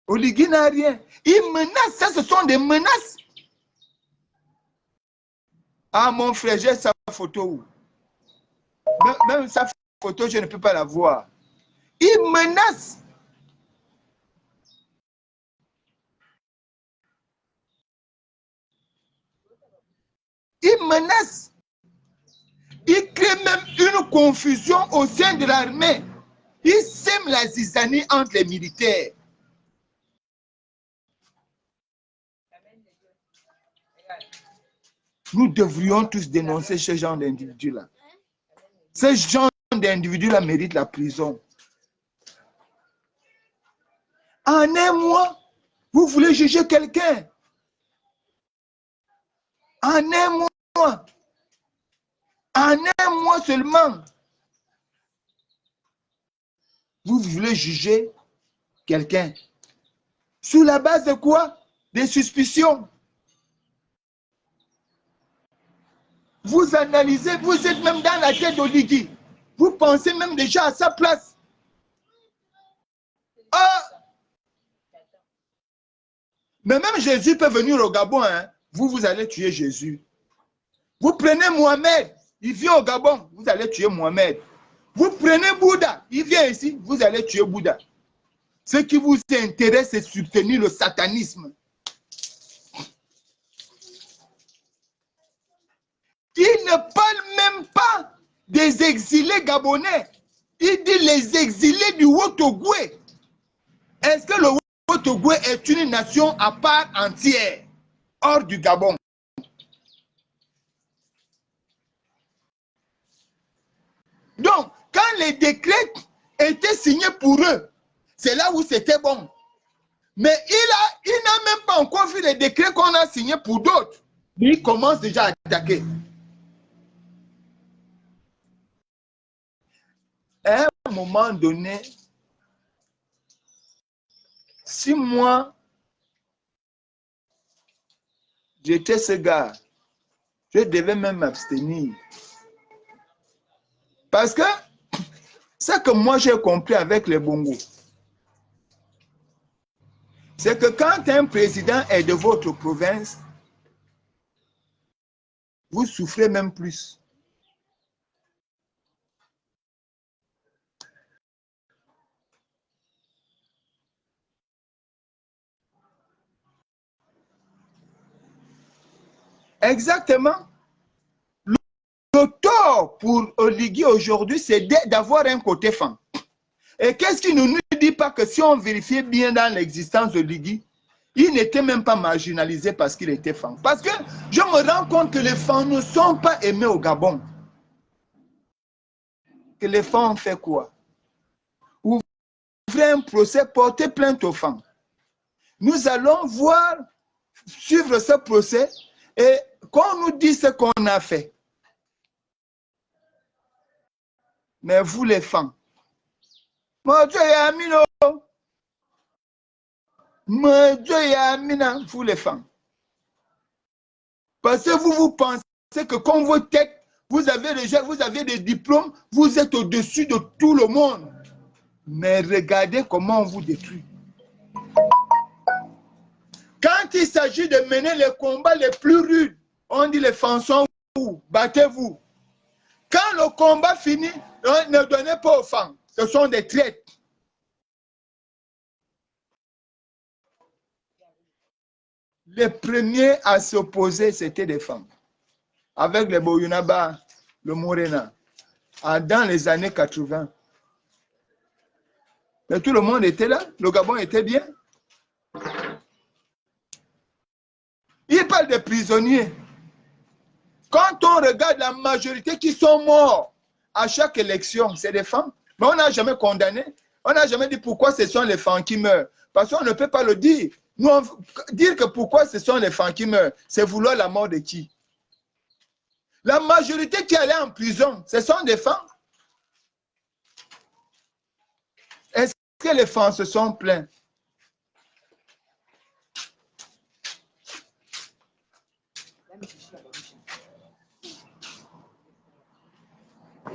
Oligui n'a rien. Il menace, ça ce sont des menaces. Ah mon frère, j'ai sa photo. Même sa photo, je ne peux pas la voir. Il menace. Il menace. Il crée même une confusion au sein de l'armée. Il sème la zizanie entre les militaires. Nous devrions tous dénoncer ce genre d'individus-là. Ce genre d'individus-là mérite la prison. En un mois, vous voulez juger quelqu'un. En un mois. En un mois seulement. Vous voulez juger quelqu'un. Sur la base de quoi? Des suspicions. Vous analysez, vous êtes même dans la tête d'Oligui. Vous pensez même déjà à sa place. Ah! Mais même Jésus peut venir au Gabon. Hein? Vous allez tuer Jésus. Vous prenez Mohamed, il vient au Gabon, vous allez tuer Mohamed. Vous prenez Bouddha, il vient ici, vous allez tuer Bouddha. Ce qui vous intéresse, c'est soutenir le satanisme. ne parle même pas des exilés gabonais. Il dit les exilés du Haut-Ogooué. Est-ce que le Haut-Ogooué est une nation à part entière, hors du Gabon? Donc, quand les décrets étaient signés pour eux, c'est là où c'était bon. Mais il n'a même pas encore vu les décrets qu'on a signés pour d'autres. Il commence déjà à attaquer. À un moment donné, si moi, j'étais ce gars, je devais même m'abstenir. Parce que ce que moi j'ai compris avec les Bongos, c'est que quand un président est de votre province, vous souffrez même plus. Exactement. Le tort pour Oligui aujourd'hui, c'est d'avoir un côté fan. Et qu'est-ce qui ne nous dit pas que si on vérifiait bien dans l'existence d'Oligui, il n'était même pas marginalisé parce qu'il était fan. Parce que je me rends compte que les fans ne sont pas aimés au Gabon. Que les fans ont fait quoi? Ouvrez un procès, porter plainte aux fans. Nous allons voir, suivre ce procès et qu'on nous dit ce qu'on a fait. Mais vous les fans, mon Dieu Yamino, mon Dieu Yamina, vous les fans. Parce que vous pensez que comme vos têtes, vous avez des diplômes, vous êtes au-dessus de tout le monde. Mais regardez comment on vous détruit. Quand il s'agit de mener les combats les plus rudes, on dit les fans sont où? Battez-vous. Quand le combat finit, ne donnez pas aux fans. Ce sont des traites. Les premiers à s'opposer, c'était des femmes. Avec les Boyunaba, le Morena, dans les années 80. Mais tout le monde était là. Le Gabon était bien. Il parle des prisonniers. Quand on regarde la majorité qui sont morts à chaque élection, c'est des femmes. Mais on n'a jamais condamné. On n'a jamais dit pourquoi ce sont les femmes qui meurent. Parce qu'on ne peut pas le dire. Nous, dire que pourquoi ce sont les femmes qui meurent, c'est vouloir la mort de qui? La majorité qui allait en prison, ce sont des femmes. Est-ce que les femmes se sont plaintes?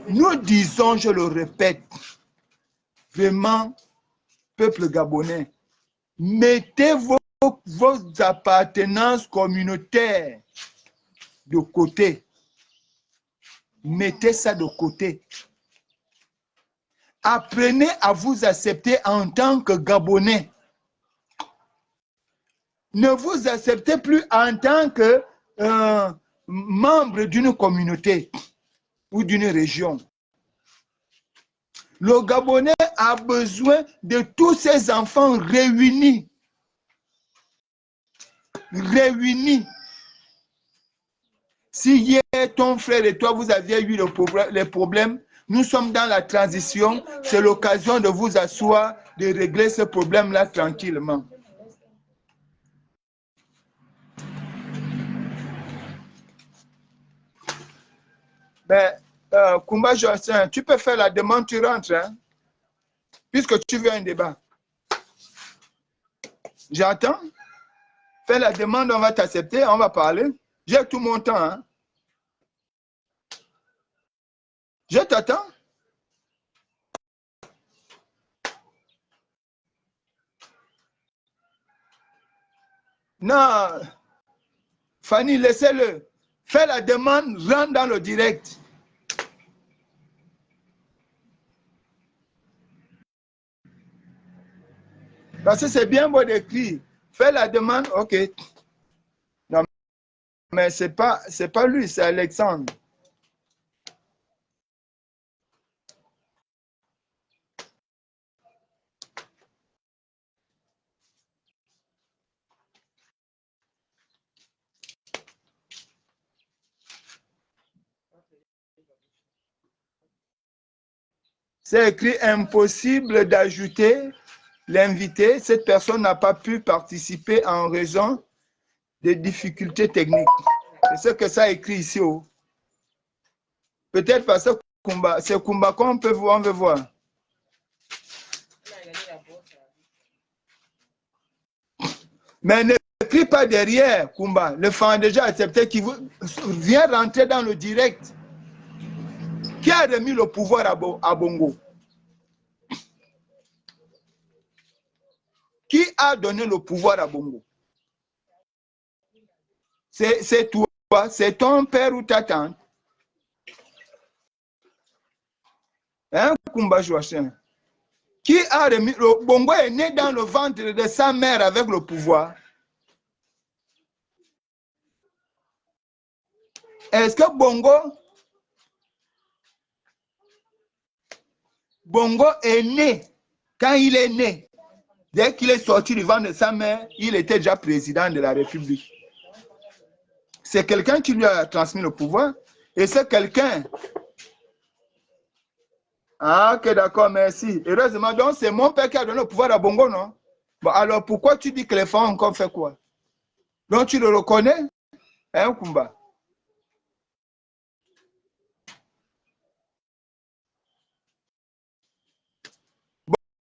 Nous disons, je le répète, vraiment, peuple gabonais, mettez vos appartenances communautaires de côté. Mettez ça de côté. Apprenez à vous accepter en tant que Gabonais. Ne vous acceptez plus en tant que membre d'une communauté ou d'une région. Le Gabonais a besoin de tous ses enfants réunis. Réunis. Si hier ton frère et toi, vous aviez eu les problèmes, nous sommes dans la transition, c'est l'occasion de vous asseoir, de régler ce problème-là tranquillement. Ben, Kumba Jocelyn, tu peux faire la demande, tu rentres, hein, puisque tu veux un débat. J'attends. Fais la demande, on va t'accepter, on va parler. J'ai tout mon temps. Hein. Je t'attends. Non, Fanny, laissez-le. Fais la demande, rentre dans le direct. Parce que c'est bien beau d'écrire. Fais la demande, ok. Non, mais c'est pas lui, c'est Alexandre. C'est écrit impossible d'ajouter l'invité. Cette personne n'a pas pu participer en raison des difficultés techniques. C'est ce que ça écrit ici. Oh. Peut-être parce que c'est Kumba qu'on peut voir, on veut voir. Mais n'écris pas derrière, Kumba. Le fan a déjà accepté qu'il vient rentrer dans le direct. Qui a remis le pouvoir à Bongo? Qui a donné le pouvoir à Bongo? C'est toi, c'est ton père ou ta tante. Hein, Kumba Joachim? Qui a remis le Bongo est né dans le ventre de sa mère avec le pouvoir. Est-ce que Bongo est né, quand il est né, dès qu'il est sorti du ventre de sa mère, il était déjà président de la République. C'est quelqu'un qui lui a transmis le pouvoir. Et c'est quelqu'un. Ah, ok, d'accord, merci. Heureusement, donc c'est mon père qui a donné le pouvoir à Bongo, non? Bon, alors pourquoi tu dis que les femmes ont encore fait quoi? Donc tu le reconnais? Hein, Kumba?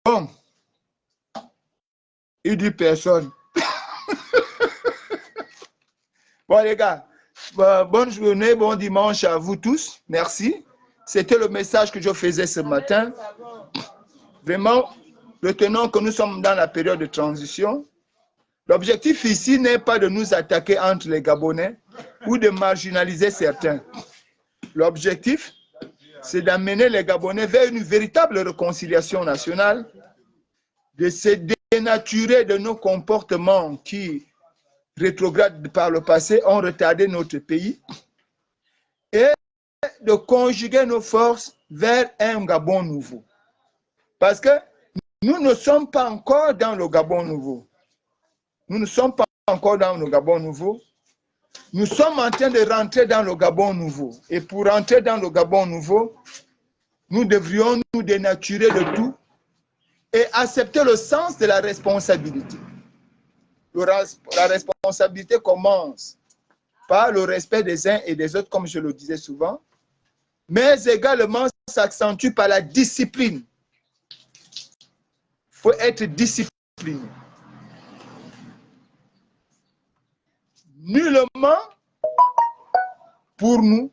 Bon. Il dit personne. Bon, les gars, bonne journée, bon dimanche à vous tous. Merci. C'était le message que je faisais ce matin. Vraiment, retenons que nous sommes dans la période de transition. L'objectif ici n'est pas de nous attaquer entre les Gabonais ou de marginaliser certains. L'objectif, c'est d'amener les Gabonais vers une véritable réconciliation nationale, de se dénaturer de nos comportements qui, rétrogrades par le passé, ont retardé notre pays et de conjuguer nos forces vers un Gabon nouveau. Parce que nous ne sommes pas encore dans le Gabon nouveau. Nous ne sommes pas encore dans le Gabon nouveau. Nous sommes en train de rentrer dans le Gabon nouveau. Et pour rentrer dans le Gabon nouveau, nous devrions nous dénaturer de tout et accepter le sens de la responsabilité. La responsabilité commence par le respect des uns et des autres, comme je le disais souvent, mais également s'accentue par la discipline. Il faut être discipliné. Nullement pour nous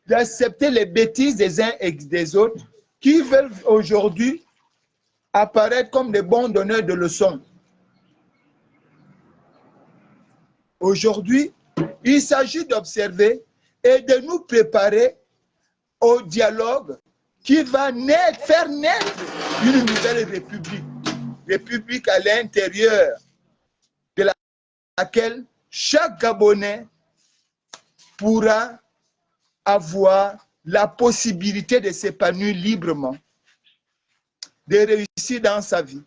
d'accepter les bêtises des uns et des autres qui veulent aujourd'hui apparaître comme des bons donneurs de leçons. Aujourd'hui, il s'agit d'observer et de nous préparer au dialogue qui va faire naître une nouvelle république. République à l'intérieur de laquelle chaque Gabonais pourra avoir la possibilité de s'épanouir librement, de réussir dans sa vie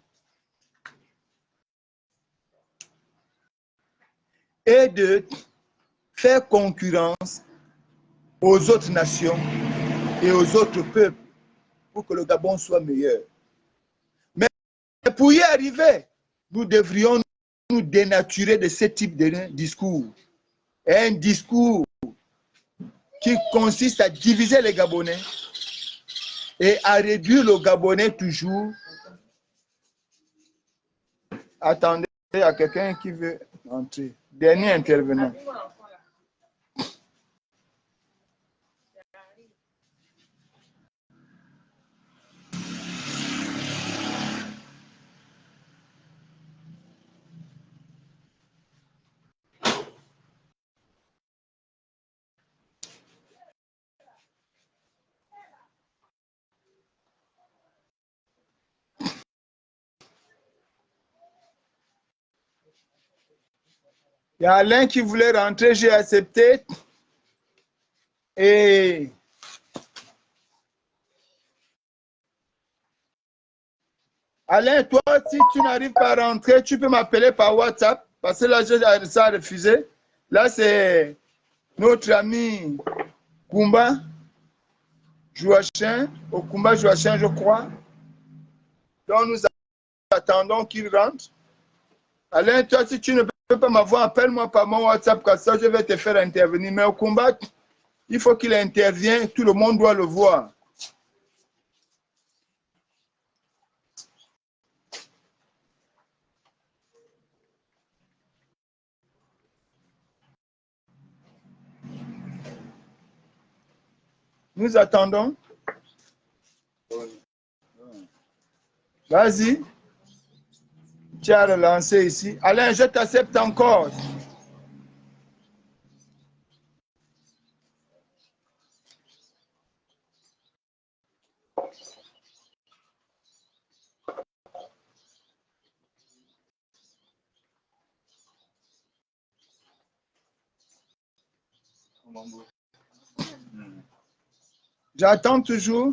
et de faire concurrence aux autres nations et aux autres peuples pour que le Gabon soit meilleur. Mais pour y arriver, nous devrions nous dénaturer de ce type de discours. Un discours qui consiste à diviser les Gabonais et à réduire le Gabonais toujours. Attendez, il y a quelqu'un qui veut entrer. Dernier intervenant. Il y a Alain qui voulait rentrer, j'ai accepté. Et Alain, toi, si tu n'arrives pas à rentrer, tu peux m'appeler par WhatsApp, parce que là, ça a refusé. Là, c'est notre ami Kumba. Joachim, Okumba Joachim, je crois. Donc nous attendons qu'il rentre. Alain, toi, si tu ne peux pas m'avoir, appelle-moi par mon WhatsApp, comme ça je vais te faire intervenir. Mais Okumba, il faut qu'il intervienne, tout le monde doit le voir. Nous attendons. Vas-y. Tu as relancé ici. Alain, je t'accepte encore. J'attends toujours.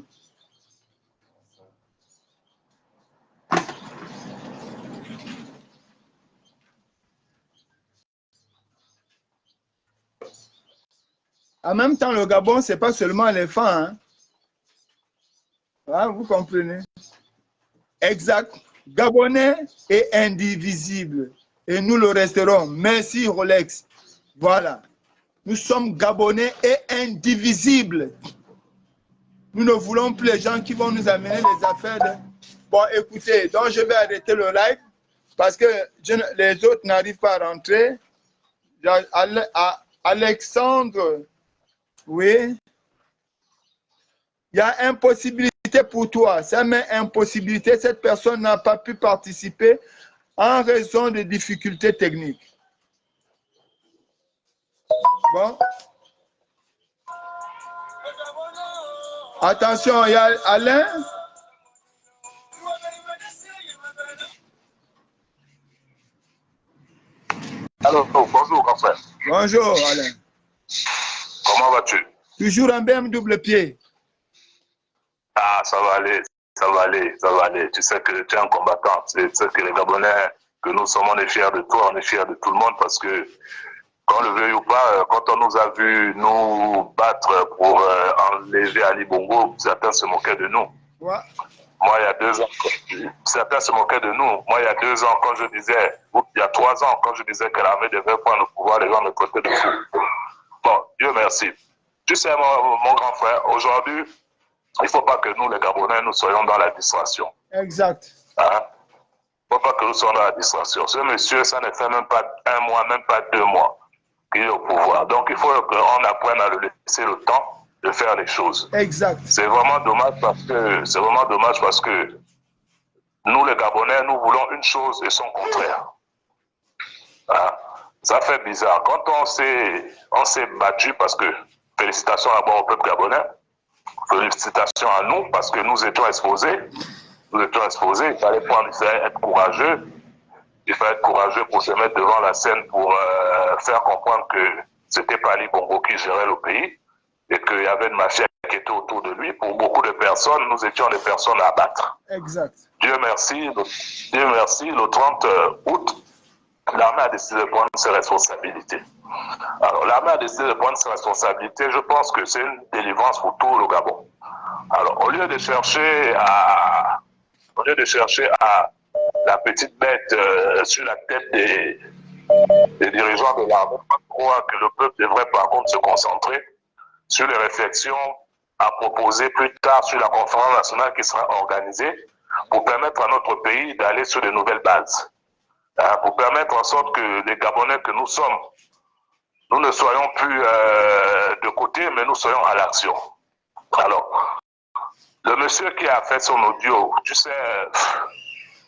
En même temps, le Gabon, ce n'est pas seulement les femmes. Hein? Ah, vous comprenez? Exact. Gabonais est indivisible. Et nous le resterons. Merci Rolex. Voilà. Nous sommes Gabonais et indivisibles. Nous ne voulons plus les gens qui vont nous amener les affaires. Bon, écoutez, donc je vais arrêter le live parce que les autres n'arrivent pas à rentrer. Alexandre, oui. Il y a impossibilité pour toi. Ça met impossibilité. Cette personne n'a pas pu participer en raison de difficultés techniques. Bon. Attention, il y a Alain. Alors, bonjour, grand frère. Bonjour, Alain. Comment vas-tu? Toujours un BMW pied. Ah, ça va aller, ça va aller, ça va aller. Tu sais que tu es un combattant. Tu sais que les Gabonais, que nous sommes, on est fiers de toi, on est fiers de tout le monde parce que, qu'on le veuille ou pas, quand on nous a vu nous battre pour enlever Ali Bongo, certains se moquaient de nous. Ouais. Moi, il y a 2 ans, certains se moquaient de nous. Moi, il y a 2 ans, quand je disais, ou il y a 3 ans, quand je disais que l'armée devait prendre le pouvoir, les gens me traitaient de fou. Bon, Dieu merci. Tu sais, mon grand frère, aujourd'hui, il ne faut pas que nous, les Gabonais, nous soyons dans la distraction. Exact. Hein? Il ne faut pas que nous soyons dans la distraction. Ce monsieur, ça ne fait même pas 1 mois, même pas 2 mois qu'il est au pouvoir. Donc, il faut qu'on apprenne à le laisser le temps de faire les choses. Exact. C'est vraiment dommage parce que nous, les Gabonais, nous voulons une chose et son contraire. Hein? Ça fait bizarre. Quand on s'est battu parce que, félicitations d'abord au peuple gabonais, félicitations à nous parce que nous étions exposés. Il fallait être courageux. Il fallait être courageux pour se mettre devant la scène pour faire comprendre que c'était pas Ali Bongo qui gérait le pays et qu'il y avait une mafia qui était autour de lui. Pour beaucoup de personnes, nous étions des personnes à abattre. Exact. Dieu merci, le 30 août, l'armée a décidé de prendre ses responsabilités. Alors, l'armée a décidé de prendre ses responsabilités. Je pense que c'est une délivrance pour tout le Gabon. Alors, au lieu de chercher à la petite bête sur la tête des dirigeants de l'armée, je crois que le peuple devrait par contre se concentrer sur les réflexions à proposer plus tard sur la conférence nationale qui sera organisée pour permettre à notre pays d'aller sur de nouvelles bases. Pour permettre en sorte que les Gabonais que nous sommes, nous ne soyons plus de côté, mais nous soyons à l'action. Alors, le monsieur qui a fait son audio, tu sais,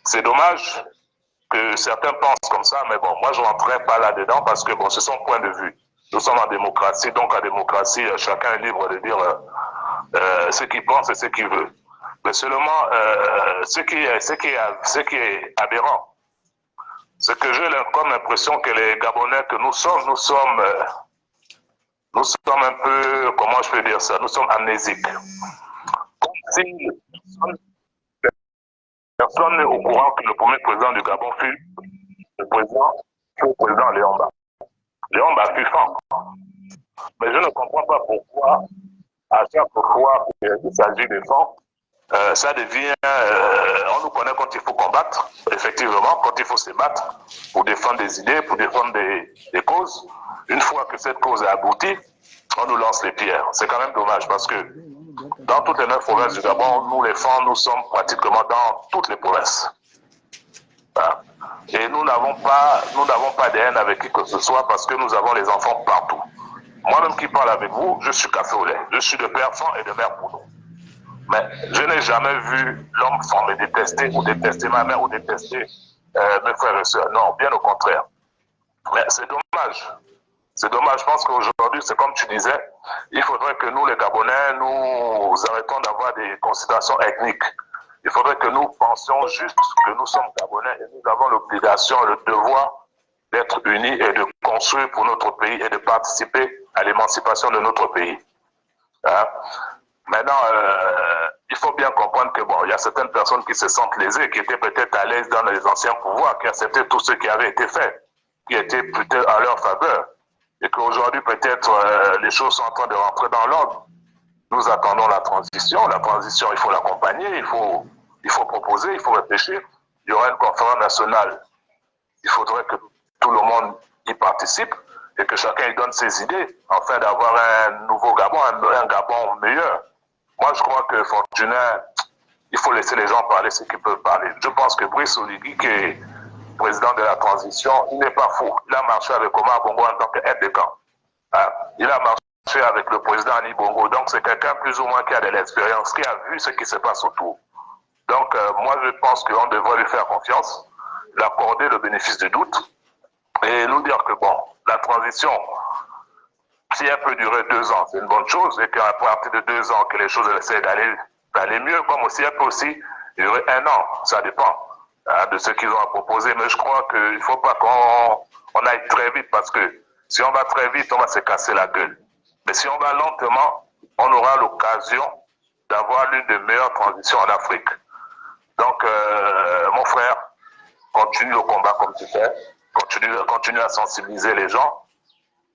c'est dommage que certains pensent comme ça, mais bon, moi je ne rentrerai pas là-dedans parce que bon, c'est son point de vue. Nous sommes en démocratie, donc en démocratie, chacun est libre de dire ce qu'il pense et ce qu'il veut. Mais seulement, ce qui est aberrant, c'est que j'ai comme l'impression que les Gabonais que nous sommes un peu, comment je peux dire ça, nous sommes amnésiques. Comme si personne n'est au courant que le premier président du Gabon fut le président Léon Ba. Léon Ba fut fort. Mais je ne comprends pas pourquoi à chaque fois qu'il s'agit des fonds, ça devient, on nous connaît quand il faut combattre, effectivement, quand il faut se battre pour défendre des idées, pour défendre des causes. Une fois que cette cause est aboutie, on nous lance les pierres. C'est quand même dommage parce que dans toutes les 9 provinces du Gabon, nous les femmes, nous sommes pratiquement dans toutes les provinces. Voilà. Et nous n'avons pas de haine avec qui que ce soit parce que nous avons les enfants partout. Moi-même qui parle avec vous, je suis café au lait. Je suis de père sang et de mère poudre. Mais je n'ai jamais vu l'homme fort me détester ou détester ma mère ou détester mes frères et sœurs. Non, bien au contraire. Mais c'est dommage. C'est dommage. Je pense qu'aujourd'hui, c'est comme tu disais, il faudrait que nous, les Gabonais, nous arrêtons d'avoir des considérations ethniques. Il faudrait que nous pensions juste que nous sommes Gabonais et nous avons l'obligation, le devoir d'être unis et de construire pour notre pays et de participer à l'émancipation de notre pays. Hein? Maintenant, il faut bien comprendre que bon, il y a certaines personnes qui se sentent lésées, qui étaient peut-être à l'aise dans les anciens pouvoirs, qui acceptaient tout ce qui avait été fait, qui était peut-être à leur faveur, et qu'aujourd'hui peut-être les choses sont en train de rentrer dans l'ordre. Nous attendons la transition. La transition, il faut l'accompagner, il faut proposer, il faut réfléchir. Il y aura une conférence nationale. Il faudrait que tout le monde y participe et que chacun y donne ses idées afin d'avoir un nouveau Gabon, un Gabon meilleur. Moi, je crois que Fortuné, il faut laisser les gens parler ce qu'ils peuvent parler. Je pense que Brice Oligui, qui est président de la transition, il n'est pas fou. Il a marché avec Omar Bongo en tant qu'aide de camp. Il a marché avec le président Ali Bongo. Donc, c'est quelqu'un plus ou moins qui a de l'expérience, qui a vu ce qui se passe autour. Donc, moi, je pense qu'on devrait lui faire confiance, l'accorder le bénéfice du doute et nous dire que, bon, la transition, si elle peut durer 2 ans, c'est une bonne chose, et qu'à partir de 2 ans, que les choses essaient d'aller mieux, comme aussi elle peut aussi durer 1 an, ça dépend de ce qu'ils ont à proposer. Mais je crois qu'il ne faut pas qu'on aille très vite, parce que si on va très vite, on va se casser la gueule. Mais si on va lentement, on aura l'occasion d'avoir l'une des meilleures transitions en Afrique. Donc, mon frère, continue le combat comme tu fais, continue à sensibiliser les gens,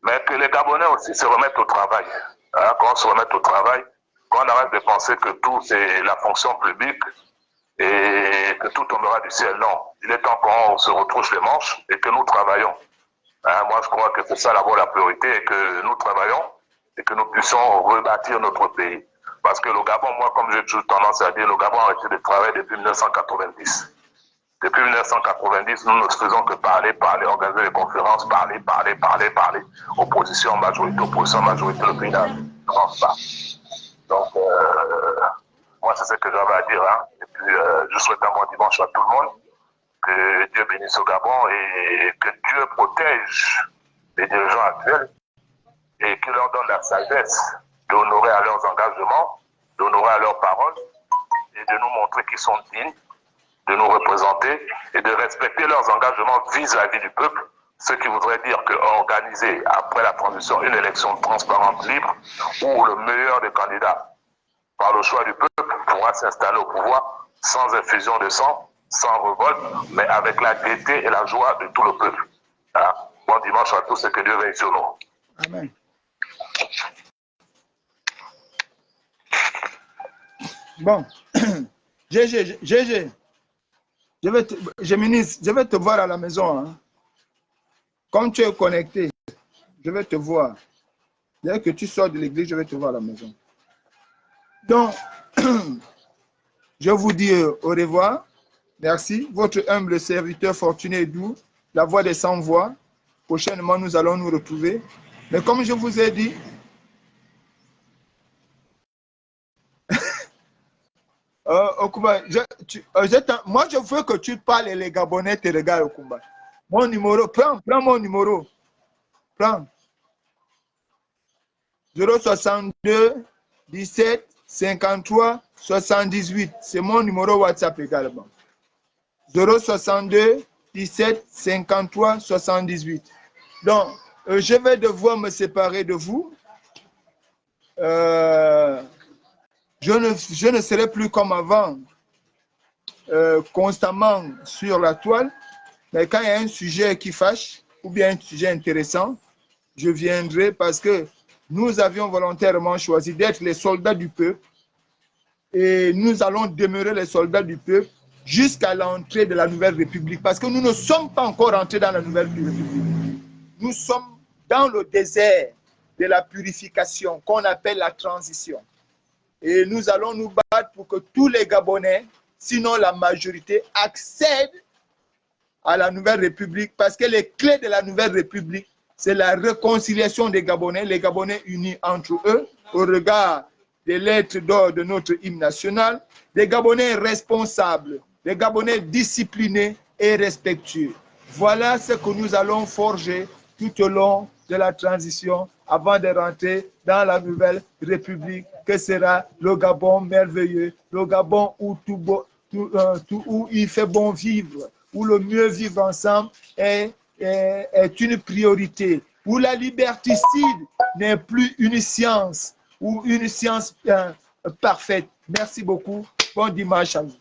mais que les Gabonais aussi se remettent au travail. Qu'on se remette au travail, qu'on arrête de penser que tout c'est la fonction publique et que tout tombera du ciel. Non, il est temps qu'on se retrousse les manches et que nous travaillons. Moi, je crois que c'est ça d'abord la priorité, et que nous travaillons et que nous puissions rebâtir notre pays. Parce que le Gabon, moi, comme j'ai toujours tendance à dire, le Gabon a arrêté de travailler depuis 1990. Depuis 1990, nous ne faisons que parler, organiser des conférences, parler. Opposition, majorité, le pays n'avance pas. Donc, moi, c'est ce que j'avais à dire. Et puis, je souhaite un bon dimanche à tout le monde. Que Dieu bénisse au Gabon et que Dieu protège les dirigeants actuels et qu'il leur donne la sagesse d'honorer à leurs engagements, d'honorer à leurs paroles et de nous montrer qu'ils sont dignes de nous représenter et de respecter leurs engagements vis-à-vis du peuple, ce qui voudrait dire qu'organiser après la transition une élection transparente, libre, où le meilleur des candidats par le choix du peuple pourra s'installer au pouvoir sans effusion de sang, sans révolte, mais avec la gaieté et la joie de tout le peuple. Bon dimanche à tous et que Dieu veille sur nous. Amen. Bon, GG, je vais te voir à la maison. Comme tu es connecté, je vais te voir. Dès que tu sors de l'église, je vais te voir à la maison. Donc, je vous dis au revoir. Merci. Votre humble serviteur Fortuné Doux, la voix des sans-voix. Prochainement, nous allons nous retrouver. Mais comme je vous ai dit, Okumba, moi, je veux que tu parles et les Gabonais te regardent, Okumba. Mon numéro, prends mon numéro. Prends. 062 17 53 78. C'est mon numéro WhatsApp également. 062 17 53 78. Donc, je vais devoir me séparer de vous. Je ne serai plus comme avant, constamment sur la toile, mais quand il y a un sujet qui fâche, ou bien un sujet intéressant, je viendrai parce que nous avions volontairement choisi d'être les soldats du peuple et nous allons demeurer les soldats du peuple jusqu'à l'entrée de la Nouvelle République parce que nous ne sommes pas encore entrés dans la Nouvelle République. Nous sommes dans le désert de la purification qu'on appelle la transition. Et nous allons nous battre pour que tous les Gabonais, sinon la majorité, accèdent à la Nouvelle République parce que les clés de la Nouvelle République, c'est la réconciliation des Gabonais, les Gabonais unis entre eux au regard des lettres d'or de notre hymne national, des Gabonais responsables, des Gabonais disciplinés et respectueux. Voilà ce que nous allons forger tout au long de la transition avant de rentrer dans la Nouvelle République que sera le Gabon merveilleux, le Gabon où, où il fait bon vivre, où le mieux vivre ensemble est une priorité, où la liberticide n'est plus une science, ou une science parfaite. Merci beaucoup. Bon dimanche à vous.